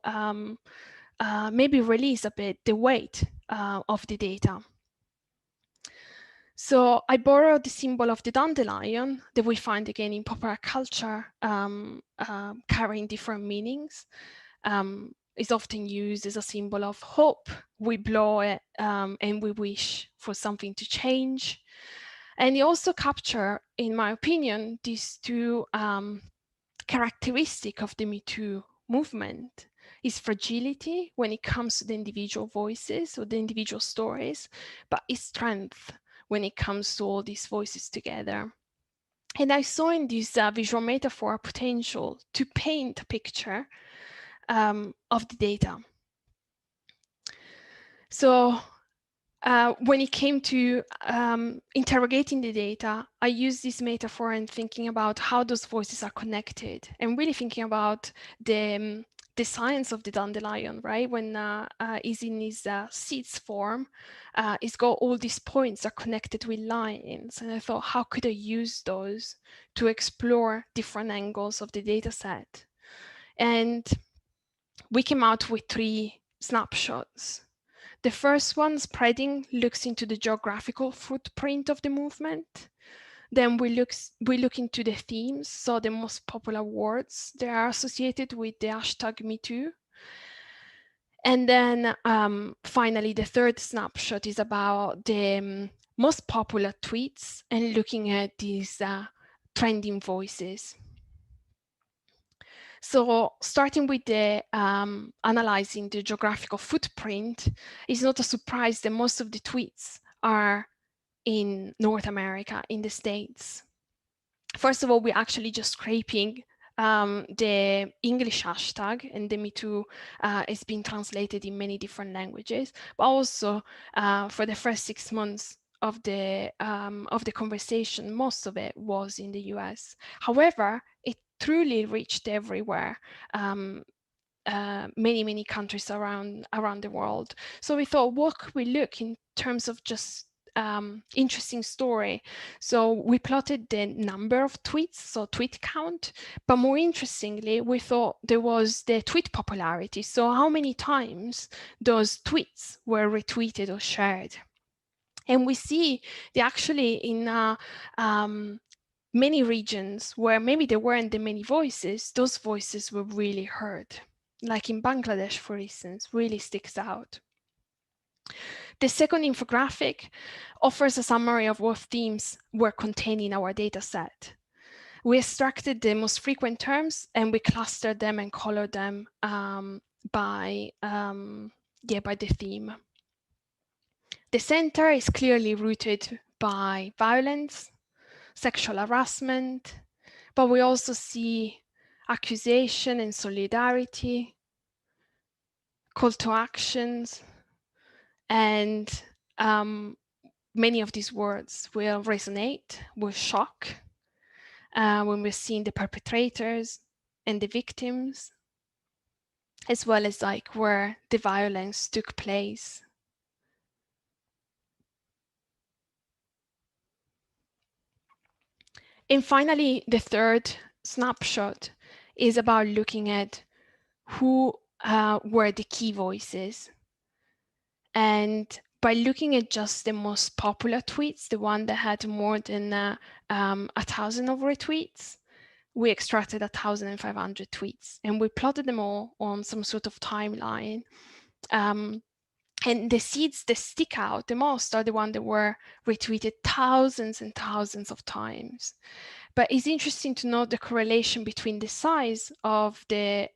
maybe release a bit the weight of the data. So I borrowed the symbol of the dandelion that we find again in popular culture, carrying different meanings. It's often used as a symbol of hope. We blow it and we wish for something to change. And it also captures, in my opinion, these two characteristics of the Me Too movement: is fragility when it comes to the individual voices or the individual stories, but is strength when it comes to all these voices together. And I saw in this visual metaphor potential to paint a picture of the data. So when it came to interrogating the data, I used this metaphor and thinking about how those voices are connected, and really thinking about the science of the dandelion, right? When is in its seeds form, it's got all these points are connected with lines. And I thought, how could I use those to explore different angles of the data set? And we came out with 3 snapshots. The first one, spreading, looks into the geographical footprint of the movement. Then we look into the themes, so the most popular words that are associated with the hashtag #MeToo. And then finally, the third snapshot is about the most popular tweets and looking at these trending voices. So starting with the analyzing the geographical footprint, it's not a surprise that most of the tweets are in North America, in the States. First of all, we're actually just scraping the English hashtag, and the #MeToo is being translated in many different languages. But also, for the first 6 months of the conversation, most of it was in the US. However, it truly reached everywhere. Many countries around the world. So we thought, what could we look in terms of just interesting story? So we plotted the number of tweets, so tweet count, but more interestingly, we thought there was the tweet popularity. So how many times those tweets were retweeted or shared? And we see they actually in many regions where maybe there weren't the many voices, those voices were really heard. Like in Bangladesh, for instance, really sticks out. The second infographic offers a summary of what themes were contained in our data set. We extracted the most frequent terms and we clustered them and colored them by the theme. The center is clearly rooted by violence, sexual harassment, but we also see accusation and solidarity, call to actions, and many of these words will resonate with shock when we're seeing the perpetrators and the victims, as well as like where the violence took place. And finally, the third snapshot is about looking at who were the key voices. And by looking at just the most popular tweets, the one that had more than 1,000 of retweets, we extracted 1,500 tweets and we plotted them all on some sort of timeline. And the seeds that stick out the most are the ones that were retweeted thousands and thousands of times. But it's interesting to note the correlation between the size of the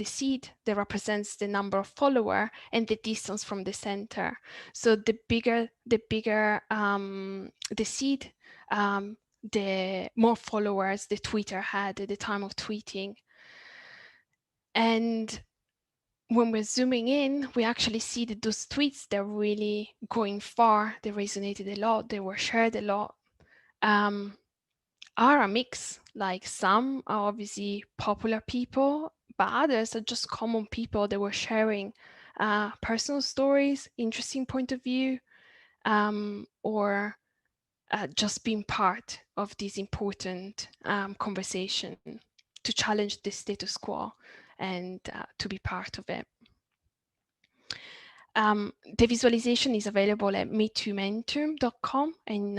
seed that represents the number of followers and the distance from the center. So the bigger the seed, the more followers the tweeter had at the time of tweeting. And when we're zooming in, we actually see that those tweets, they're really going far. They resonated a lot. They were shared a lot. Are a mix. Like some are obviously popular people, but others are just common people that were sharing personal stories, interesting point of view, or just being part of this important conversation to challenge the status quo and to be part of it. The visualization is available at metoomentum.com, and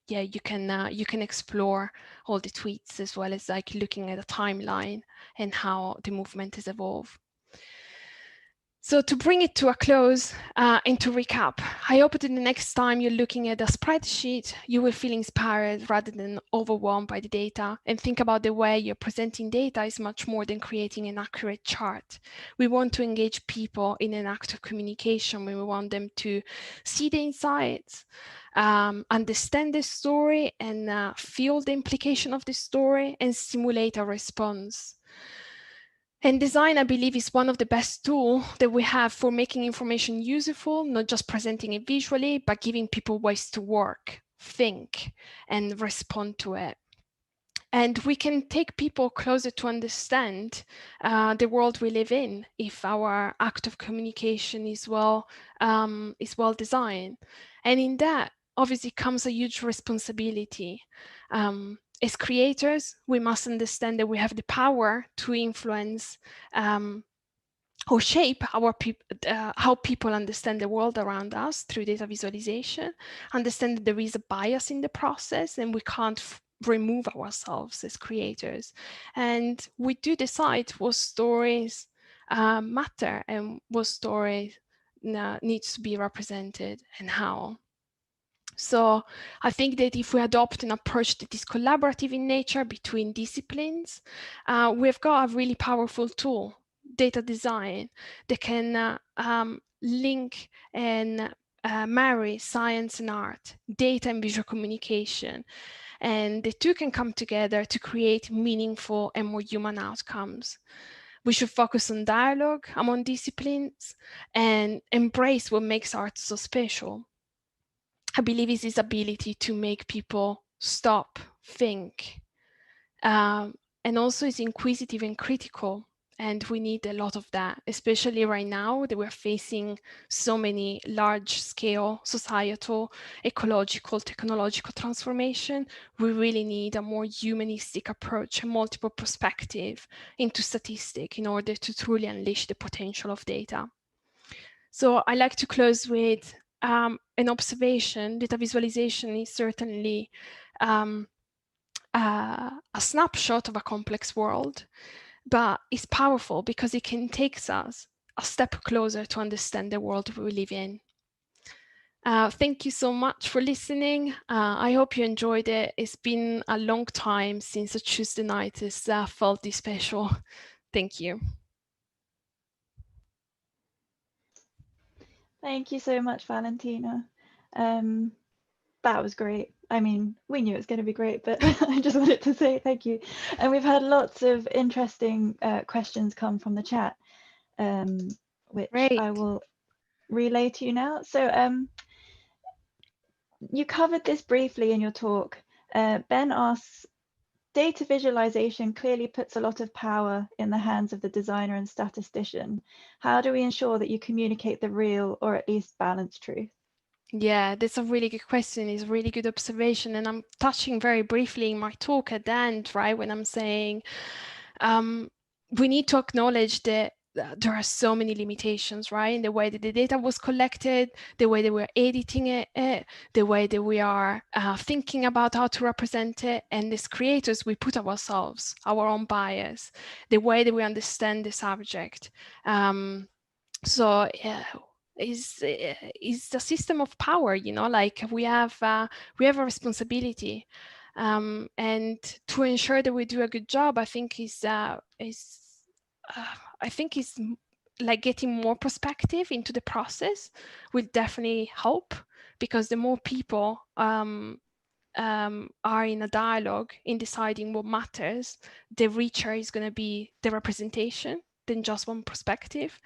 yeah, you can explore all the tweets as well as like looking at a timeline and how the movement has evolved. So to bring it to a close and to recap, I hope that the next time you're looking at a spreadsheet, you will feel inspired rather than overwhelmed by the data, and think about the way you're presenting data is much more than creating an accurate chart. We want to engage people in an act of communication when we want them to see the insights, understand the story and feel the implication of the story and stimulate a response. And design, I believe, is one of the best tools that we have for making information useful, not just presenting it visually, but giving people ways to work, think, and respond to it. And we can take people closer to understand the world we live in if our act of communication is well designed. And in that, obviously, comes a huge responsibility. As creators, we must understand that we have the power to influence or shape how people understand the world around us through data visualization, understand that there is a bias in the process and we can't remove ourselves as creators. And we do decide what stories matter and what stories needs to be represented and how. So I think that if we adopt an approach that is collaborative in nature between disciplines, we've got a really powerful tool, data design, that can link and marry science and art, data and visual communication. And the two can come together to create meaningful and more human outcomes. We should focus on dialogue among disciplines and embrace what makes art so special. I believe it's his ability to make people stop, think, and also is inquisitive and critical. And we need a lot of that, especially right now that we're facing so many large-scale societal, ecological, technological transformation. We really need a more humanistic approach, a multiple perspective into statistics in order to truly unleash the potential of data. So I like to close with an observation. Data visualization is certainly a snapshot of a complex world, but it's powerful because it can take us a step closer to understand the world we live in. Thank you so much for listening. I hope you enjoyed it. It's been a long time since a Tuesday night has felt this special. Thank you. Thank you so much, Valentina. That was great. I mean, we knew it was going to be great, but I just wanted to say thank you. And we've had lots of interesting questions come from the chat, which Great. I will relay to you now. So you covered this briefly in your talk. Ben asks, data visualization clearly puts a lot of power in the hands of the designer and statistician. How do we ensure that you communicate the real or at least balanced truth? Yeah, that's a really good question. It's a really good observation. And I'm touching very briefly in my talk at the end, right, when I'm saying we need to acknowledge that there are so many limitations, right, in the way that the data was collected, the way that we're editing it, the way that we are thinking about how to represent it. And as creators, we put ourselves, our own bias, the way that we understand the subject. So is the system of power, you know, like we have a responsibility, and to ensure that we do a good job, I think is like getting more perspective into the process will definitely help, because the more people are in a dialogue in deciding what matters, the richer is going to be the representation than just one perspective.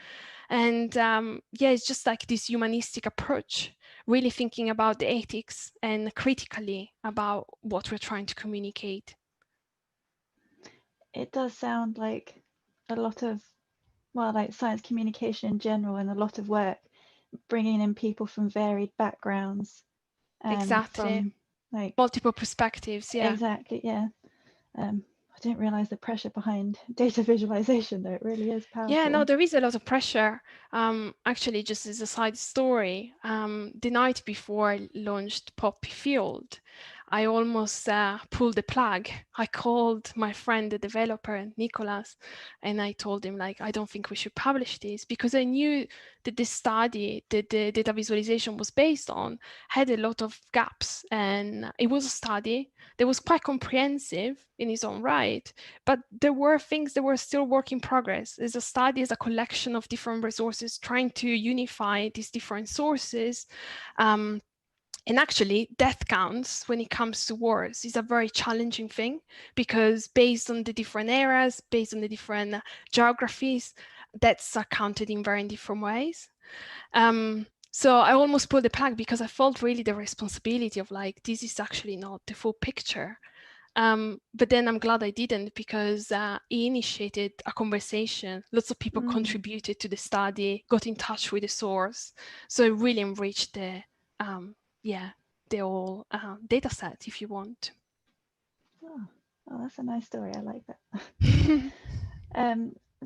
And yeah, it's just like this humanistic approach, really thinking about the ethics and critically about what we're trying to communicate. It does sound like a lot of, well, like science communication in general, and a lot of work bringing in people from varied backgrounds and Exactly. from like Multiple perspectives. Yeah. Exactly, yeah. I didn't realize the pressure behind data visualization, though. It really is powerful. Yeah, no, there is a lot of pressure. Actually, just as a side story, the night before I launched Poppy Field, I almost pulled the plug. I called my friend, the developer, Nicholas, and I told him, like, I don't think we should publish this, because I knew that the study that the data visualization was based on had a lot of gaps. And it was a study that was quite comprehensive in its own right, but there were things that were still work in progress. As a study, as a collection of different resources, trying to unify these different sources. And actually, death counts when it comes to wars is a very challenging thing, because based on the different eras, based on the different geographies, deaths are counted in very different ways. So I almost pulled the plug, because I felt really the responsibility of, like, this is actually not the full picture. But then I'm glad I didn't, because it initiated a conversation. Lots of people contributed to the study, got in touch with the source. So it really enriched the whole data set, if you want. Oh, that's a nice story. I like that.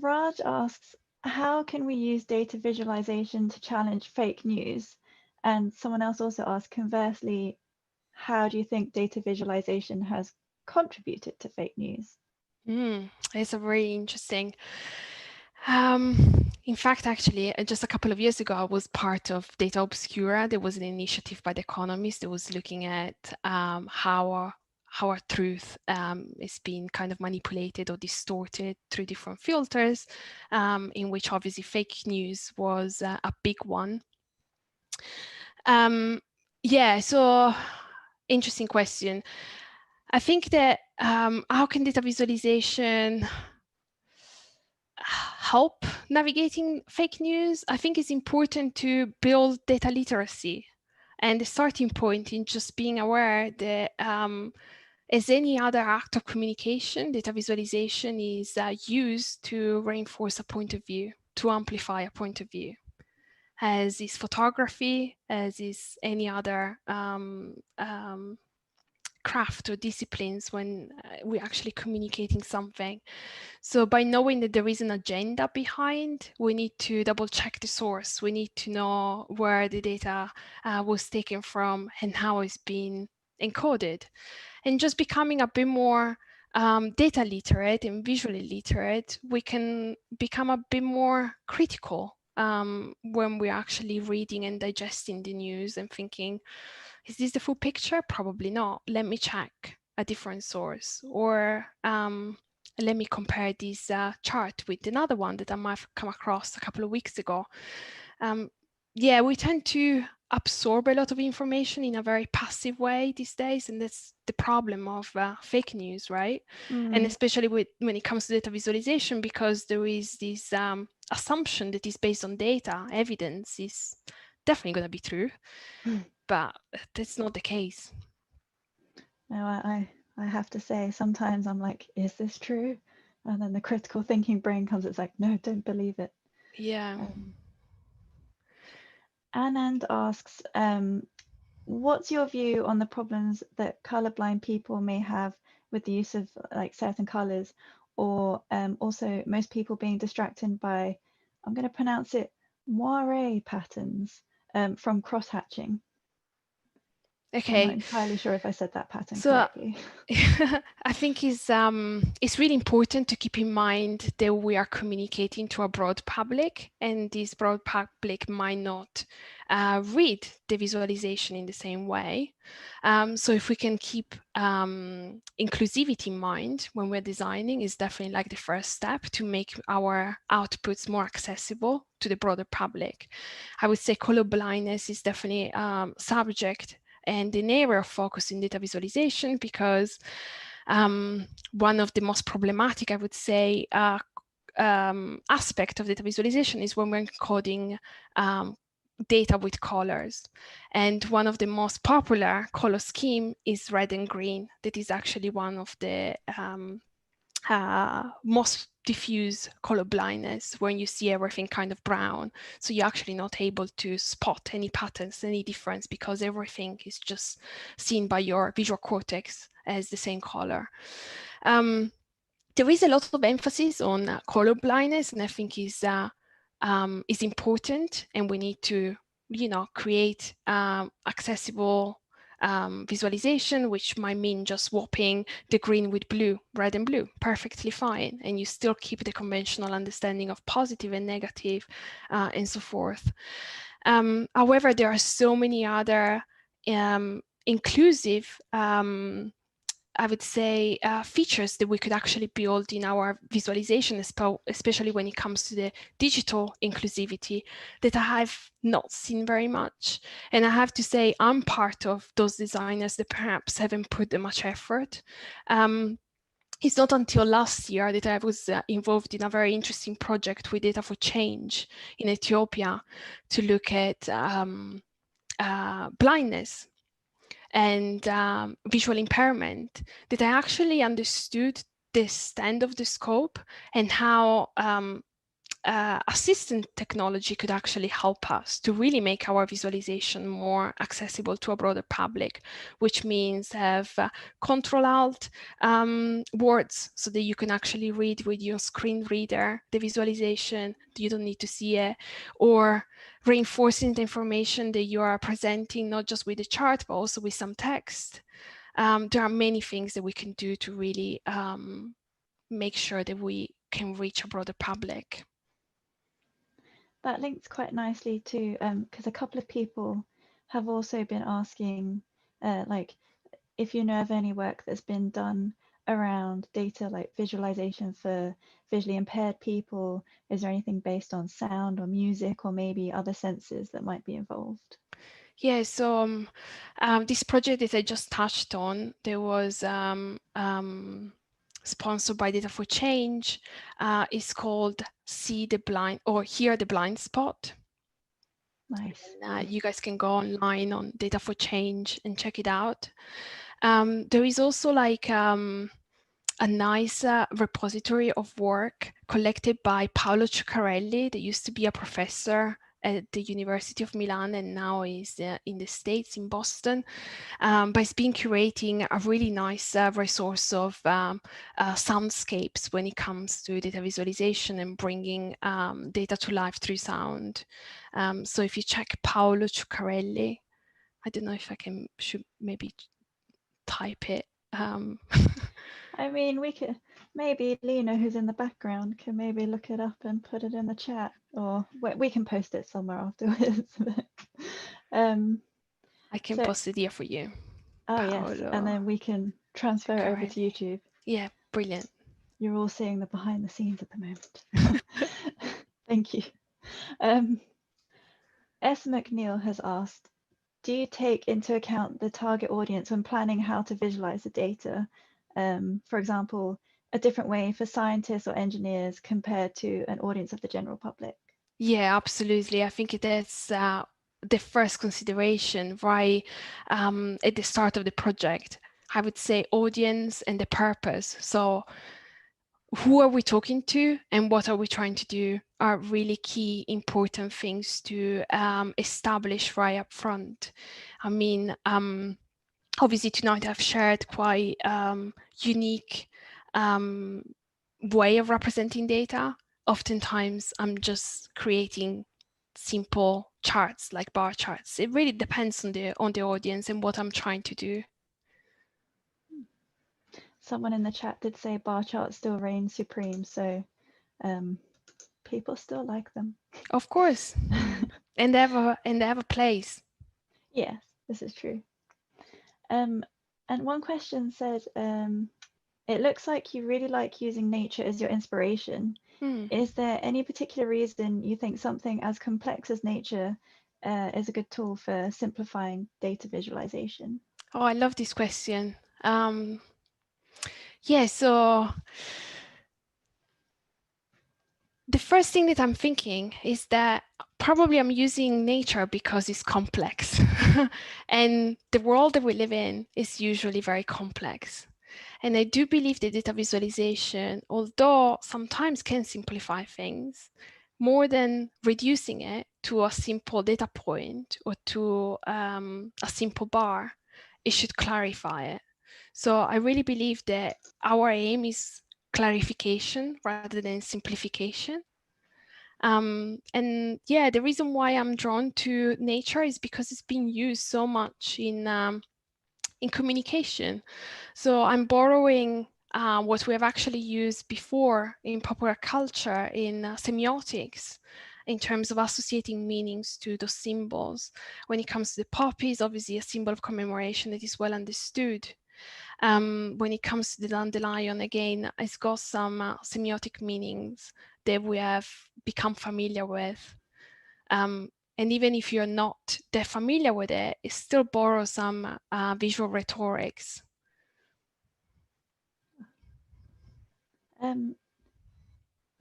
Raj asks, how can we use data visualization to challenge fake news? And someone else also asked, conversely, how do you think data visualization has contributed to fake news? It's a very interesting. In fact, actually, just a couple of years ago, I was part of Data Obscura. There was an initiative by The Economist that was looking at how our truth is being kind of manipulated or distorted through different filters, in which obviously fake news was a big one. Yeah, so interesting question. I think that how can data visualization help navigating fake news? I think it's important to build data literacy, and the starting point in just being aware that as any other act of communication, data visualization is used to reinforce a point of view, to amplify a point of view, as is photography, as is any other craft or disciplines when we're actually communicating something. So by knowing that there is an agenda behind, we need to double check the source. We need to know where the data was taken from and how it's been encoded. And just becoming a bit more data literate and visually literate, we can become a bit more critical when we're actually reading and digesting the news and thinking, is this the full picture? Probably not. Let me check a different source, or let me compare this chart with another one that I might have come across a couple of weeks ago. Yeah, we tend to absorb a lot of information in a very passive way these days, and that's the problem of fake news, right? And especially when it comes to data visualization, because there is this assumption that is based on data, evidence is definitely going to be true, but that's not the case. No, I have to say, sometimes I'm like, is this true? And then the critical thinking brain comes, it's like, no, don't believe it. Yeah. Anand asks, what's your view on the problems that colorblind people may have with the use of like certain colors, or also most people being distracted by, I'm going to pronounce it, moire patterns from cross-hatching? I'm not Okay. entirely sure if I said that pattern So correctly. I think it's really important to keep in mind that we are communicating to a broad public, and this broad public might not read the visualization in the same way. So if we can keep inclusivity in mind when we're designing, is definitely like the first step to make our outputs more accessible to the broader public. I would say color blindness is definitely subject and an area of focus in data visualization, because one of the most problematic, I would say, aspect of data visualization is when we're encoding data with colors. And one of the most popular color scheme is red and green. That is actually one of the most diffuse color blindness, when you see everything kind of brown. So you're actually not able to spot any patterns, any difference, because everything is just seen by your visual cortex as the same color. There is a lot of emphasis on color blindness, and I think is important, and we need to, create accessible visualization, which might mean just swapping the green with blue, red and blue, perfectly fine, and you still keep the conventional understanding of positive and negative and so forth. However, there are so many other inclusive I would say features that we could actually build in our visualization, especially when it comes to the digital inclusivity, that I have not seen very much. And I have to say, I'm part of those designers that perhaps haven't put that much effort. It's not until last year that I was involved in a very interesting project with Data for Change in Ethiopia to look at blindness and visual impairment, that I actually understood the extent of the scope and how assistant technology could actually help us to really make our visualization more accessible to a broader public, which means have Control-Alt words so that you can actually read with your screen reader the visualization, you don't need to see it, or reinforcing the information that you are presenting, not just with the chart, but also with some text. There are many things that we can do to really make sure that we can reach a broader public. that links quite nicely to because a couple of people have also been asking like if you know of any work that's been done around data like visualization for visually impaired people. Is there anything based on sound or music or maybe other senses that might be involved? Yeah, so this project that I just touched on, there was sponsored by Data for Change. It's called See the Blind or Hear the Blind Spot. Nice. And, you guys can go online on Data for Change and check it out. There is also like a nice repository of work collected by Paolo Ciccarelli, that used to be a professor at the University of Milan and now is in the States, in Boston. But it's been curating a really nice resource of soundscapes when it comes to data visualization and bringing data to life through sound. So if you check Paolo Ciccarelli, I don't know if I should maybe type it. I mean, we could maybe Lena, who's in the background, can maybe look it up and put it in the chat, or we can post it somewhere afterwards. I can So, post it here for you. oh yes, and Paolo then we can transfer it over to Ciccarelli. YouTube. Yeah, brilliant. You're all seeing the behind the scenes at the moment. Thank you. S. McNeil has asked, do you take into account the target audience when planning how to visualize the data? For example, a different way for scientists or engineers compared to an audience of the general public? Yeah, absolutely. I think that's the first consideration, right? At the start of the project, I would say audience and the purpose. So who are we talking to and what are we trying to do are really key important things to establish right up front. I mean, obviously tonight I've shared quite unique way of representing data. Oftentimes I'm just creating simple charts like bar charts. It really depends on the audience and what I'm trying to do. Someone in the chat did say bar charts still reign supreme, so people still like them. Of course, and they have a place. Yes, this is true. And one question said, it looks like you really like using nature as your inspiration. Is there any particular reason you think something as complex as nature is a good tool for simplifying data visualization? Oh, I love this question. Yeah, so the first thing that I'm thinking is that probably I'm using nature because it's complex. And the world that we live in is usually very complex. And I do believe that data visualization, although sometimes can simplify things, more than reducing it to a simple data point or to a simple bar, it should clarify it. So I really believe that our aim is clarification rather than simplification. And yeah, the reason why I'm drawn to nature is because it's being used so much in communication. So I'm borrowing what we have actually used before in popular culture in semiotics, in terms of associating meanings to those symbols. When it comes to the poppy, it's obviously a symbol of commemoration that is well understood. When it comes to the dandelion, again, it's got some semiotic meanings that we have become familiar with. And even if you're not that familiar with it, it still borrows some visual rhetorics.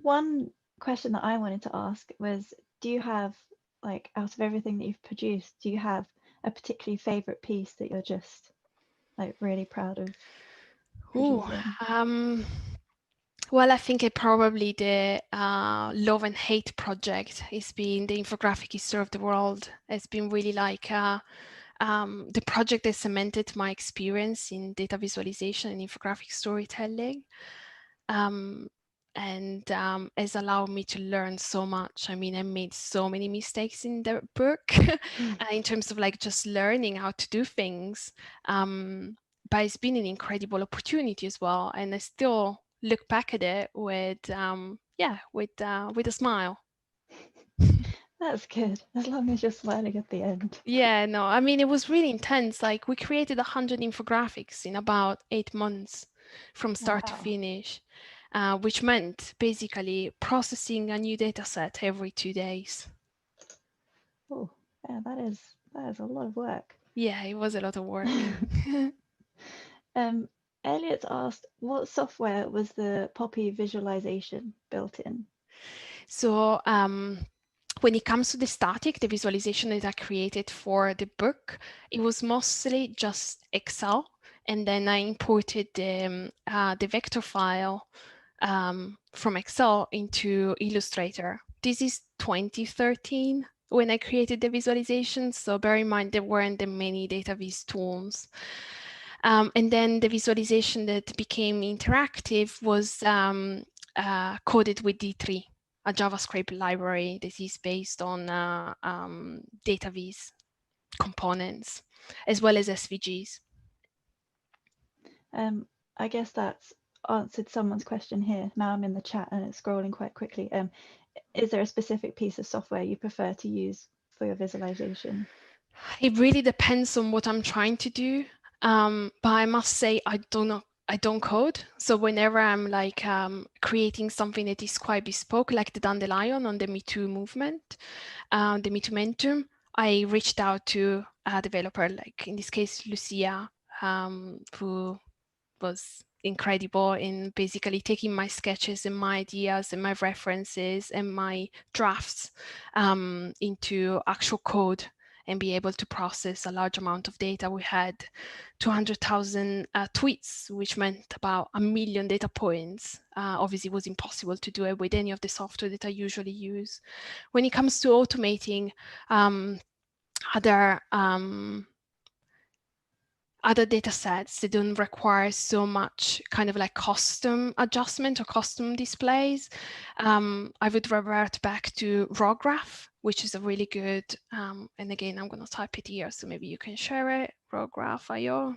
One question that I wanted to ask was, do you have, like, out of everything that you've produced, do you have a particularly favorite piece that you're just like really proud of producing? Well, I think it probably the Love and Hate project. It's been the infographic history of the world. It's been really like the project that cemented my experience in data visualization and infographic storytelling. And has allowed me to learn so much. I mean, I made so many mistakes in the book in terms of like just learning how to do things. But it's been an incredible opportunity as well. And I still look back at it with, with a smile. That's good, as long as you're smiling at the end. Yeah, no, I mean, it was really intense. Like we created 100 infographics in about 8 months from start to Wow. finish, which meant basically processing a new data set every 2 days. Oh, yeah, that is a lot of work. Yeah, it was a lot of work. Elliot asked, what software was the Poppy visualization built in? So when it comes to the visualization that I created for the book, it was mostly just Excel. And then I imported the vector file from Excel into Illustrator. This is 2013 when I created the visualization. So bear in mind, there weren't that many data viz tools. And then the visualization that became interactive was coded with D3, a JavaScript library that is based on data viz components, as well as SVGs. I guess that's answered someone's question here. Now I'm in the chat and it's scrolling quite quickly. Is there a specific piece of software you prefer to use for your visualization? It really depends on what I'm trying to do. But I must say, I don't code. So whenever I'm like creating something that is quite bespoke, like the dandelion on the Me Too movement, the Me Too momentum, I reached out to a developer, like in this case, Lucia, who was incredible in basically taking my sketches and my ideas and my references and my drafts into actual code and be able to process a large amount of data. We had 200,000 tweets, which meant about 1 million data points. Obviously, it was impossible to do it with any of the software that I usually use. When it comes to automating other data sets that don't require so much kind of like custom adjustment or custom displays, I would revert back to raw graph, which is a really good, and again, I'm going to type it here, so maybe you can share it, raw graph.io.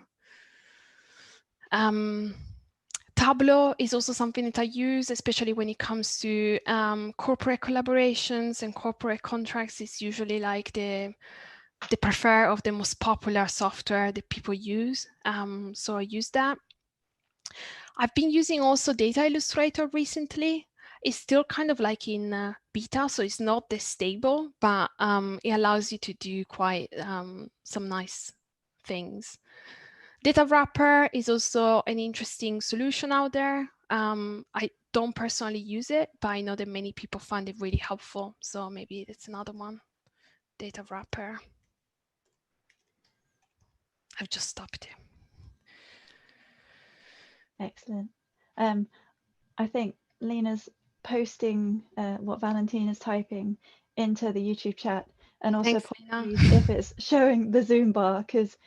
Tableau is also something that I use, especially when it comes to corporate collaborations and corporate contracts. It's usually like the prefer of the most popular software that people use. So I use that. I've been using also Data Illustrator recently. It's still kind of like in beta, so it's not this stable, but it allows you to do quite some nice things. Data Wrapper is also an interesting solution out there. I don't personally use it, but I know that many people find it really helpful. So maybe that's another one, Data Wrapper. I've just stopped. Excellent. I think Lena's posting what Valentina's typing into the YouTube chat, and also Thanks, Lena. if it's showing the Zoom bar, because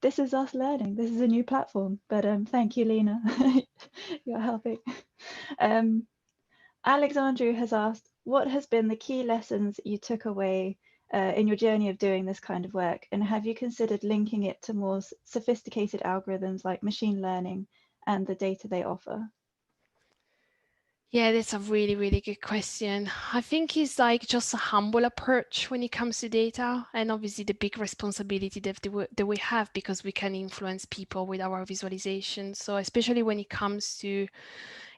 this is us learning. This is a new platform. But thank you, Lena. You're helping. Alexandru has asked, what has been the key lessons you took away in your journey of doing this kind of work? And have you considered linking it to more sophisticated algorithms like machine learning and the data they offer? Yeah, that's a really, really good question. I think it's like just a humble approach when it comes to data, and obviously the big responsibility that we have because we can influence people with our visualization. So especially when it comes to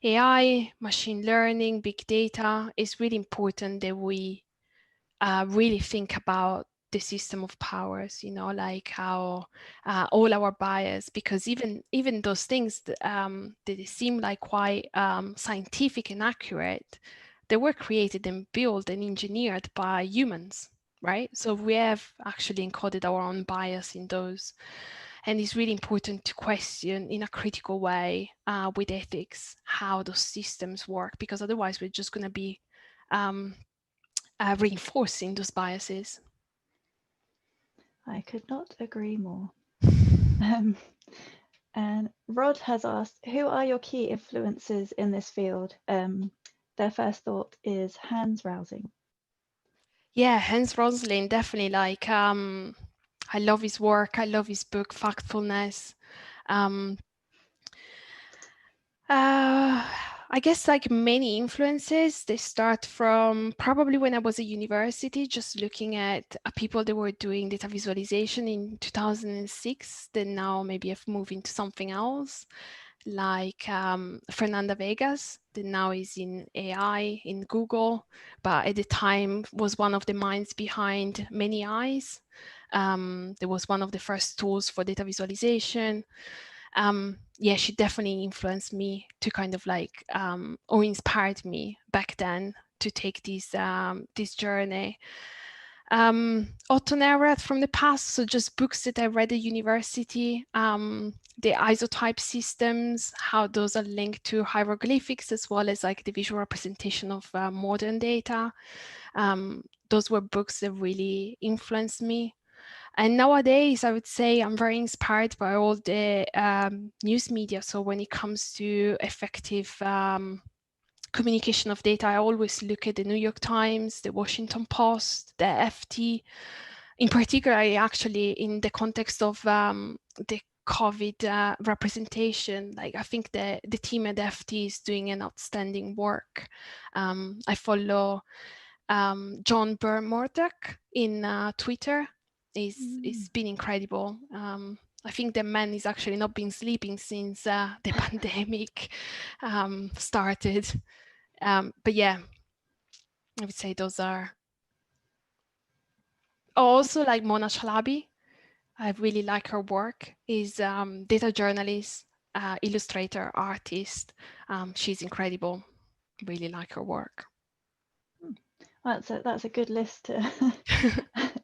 AI, machine learning, big data, it's really important that we really think about the system of powers, you know, like how all our bias, because even those things that seem like quite scientific and accurate, they were created and built and engineered by humans, right? So we have actually encoded our own bias in those. And it's really important to question in a critical way with ethics how those systems work, because otherwise we're just going to be reinforcing those biases. I could not agree more. And Rod has asked, who are your key influences in this field? Their first thought is Hans Rousing. Yeah, Hans Rosling, definitely. Like, I love his work. I love his book, Factfulness. I guess like many influences, they start from probably when I was at university, just looking at people that were doing data visualization in 2006, then now maybe I've moved into something else, like Fernanda Vegas, that now is in AI in Google, but at the time was one of the minds behind Many Eyes. There was one of the first tools for data visualization. Yeah, she definitely influenced me to kind of like, or inspired me back then to take this journey. Otto Neurath from the past, so just books that I read at university, the isotype systems, how those are linked to hieroglyphics, as well as like the visual representation of modern data. Those were books that really influenced me. And nowadays, I would say I'm very inspired by all the news media. So when it comes to effective communication of data, I always look at the New York Times, the Washington Post, the FT. In particular, I actually, in the context of the COVID representation, like I think the team at FT is doing an outstanding work. I follow John Murdoch in Twitter. It's been incredible. I think the man is actually not been sleeping since the pandemic started. But yeah, I would say those are. Also, like Mona Chalabi, I really like her work. Is data journalist, illustrator, artist. She's incredible. Really like her work. That's a good list to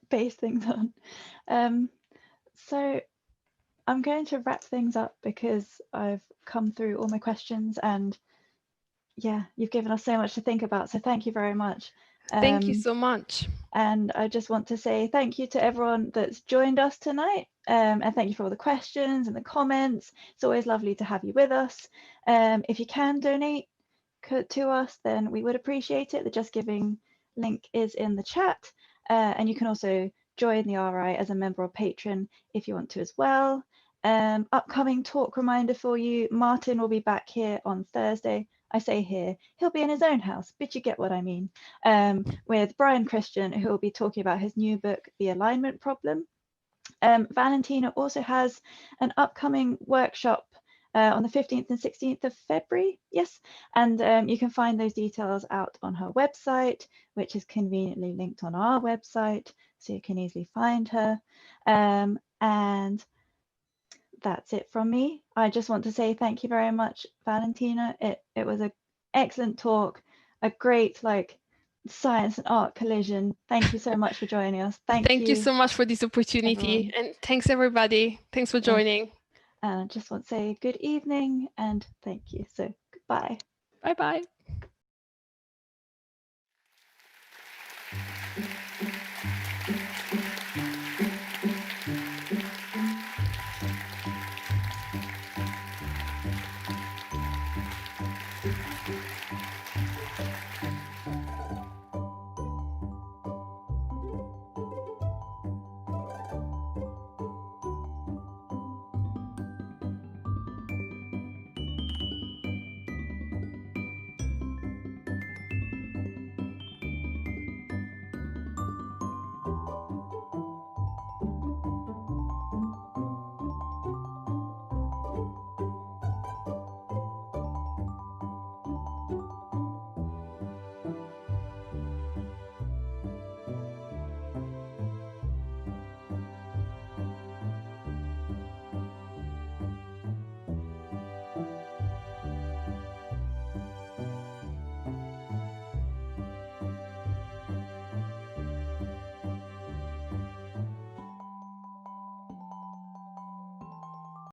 base things on. So I'm going to wrap things up because I've come through all my questions, and yeah, you've given us so much to think about. So thank you very much. Thank you so much. And I just want to say thank you to everyone that's joined us tonight. And thank you for all the questions and the comments. It's always lovely to have you with us. If you can donate to us, then we would appreciate it. The Just Giving link is in the chat. And you can also join the RI as a member or patron if you want to as well. Upcoming talk reminder for you, Martin will be back here on Thursday. I say here, he'll be in his own house, but you get what I mean, with Brian Christian, who will be talking about his new book, The Alignment Problem. Valentina also has an upcoming workshop on the 15th and 16th of February, yes, and you can find those details out on her website, which is conveniently linked on our website, so you can easily find her. And that's it from me. I just want to say thank you very much, Valentina. It was an excellent talk, a great like science and art collision. Thank you so much for joining us. Thank you so much for this opportunity, everyone. And thanks everybody. Thanks for joining. And I just want to say good evening and thank you. So goodbye. Bye bye.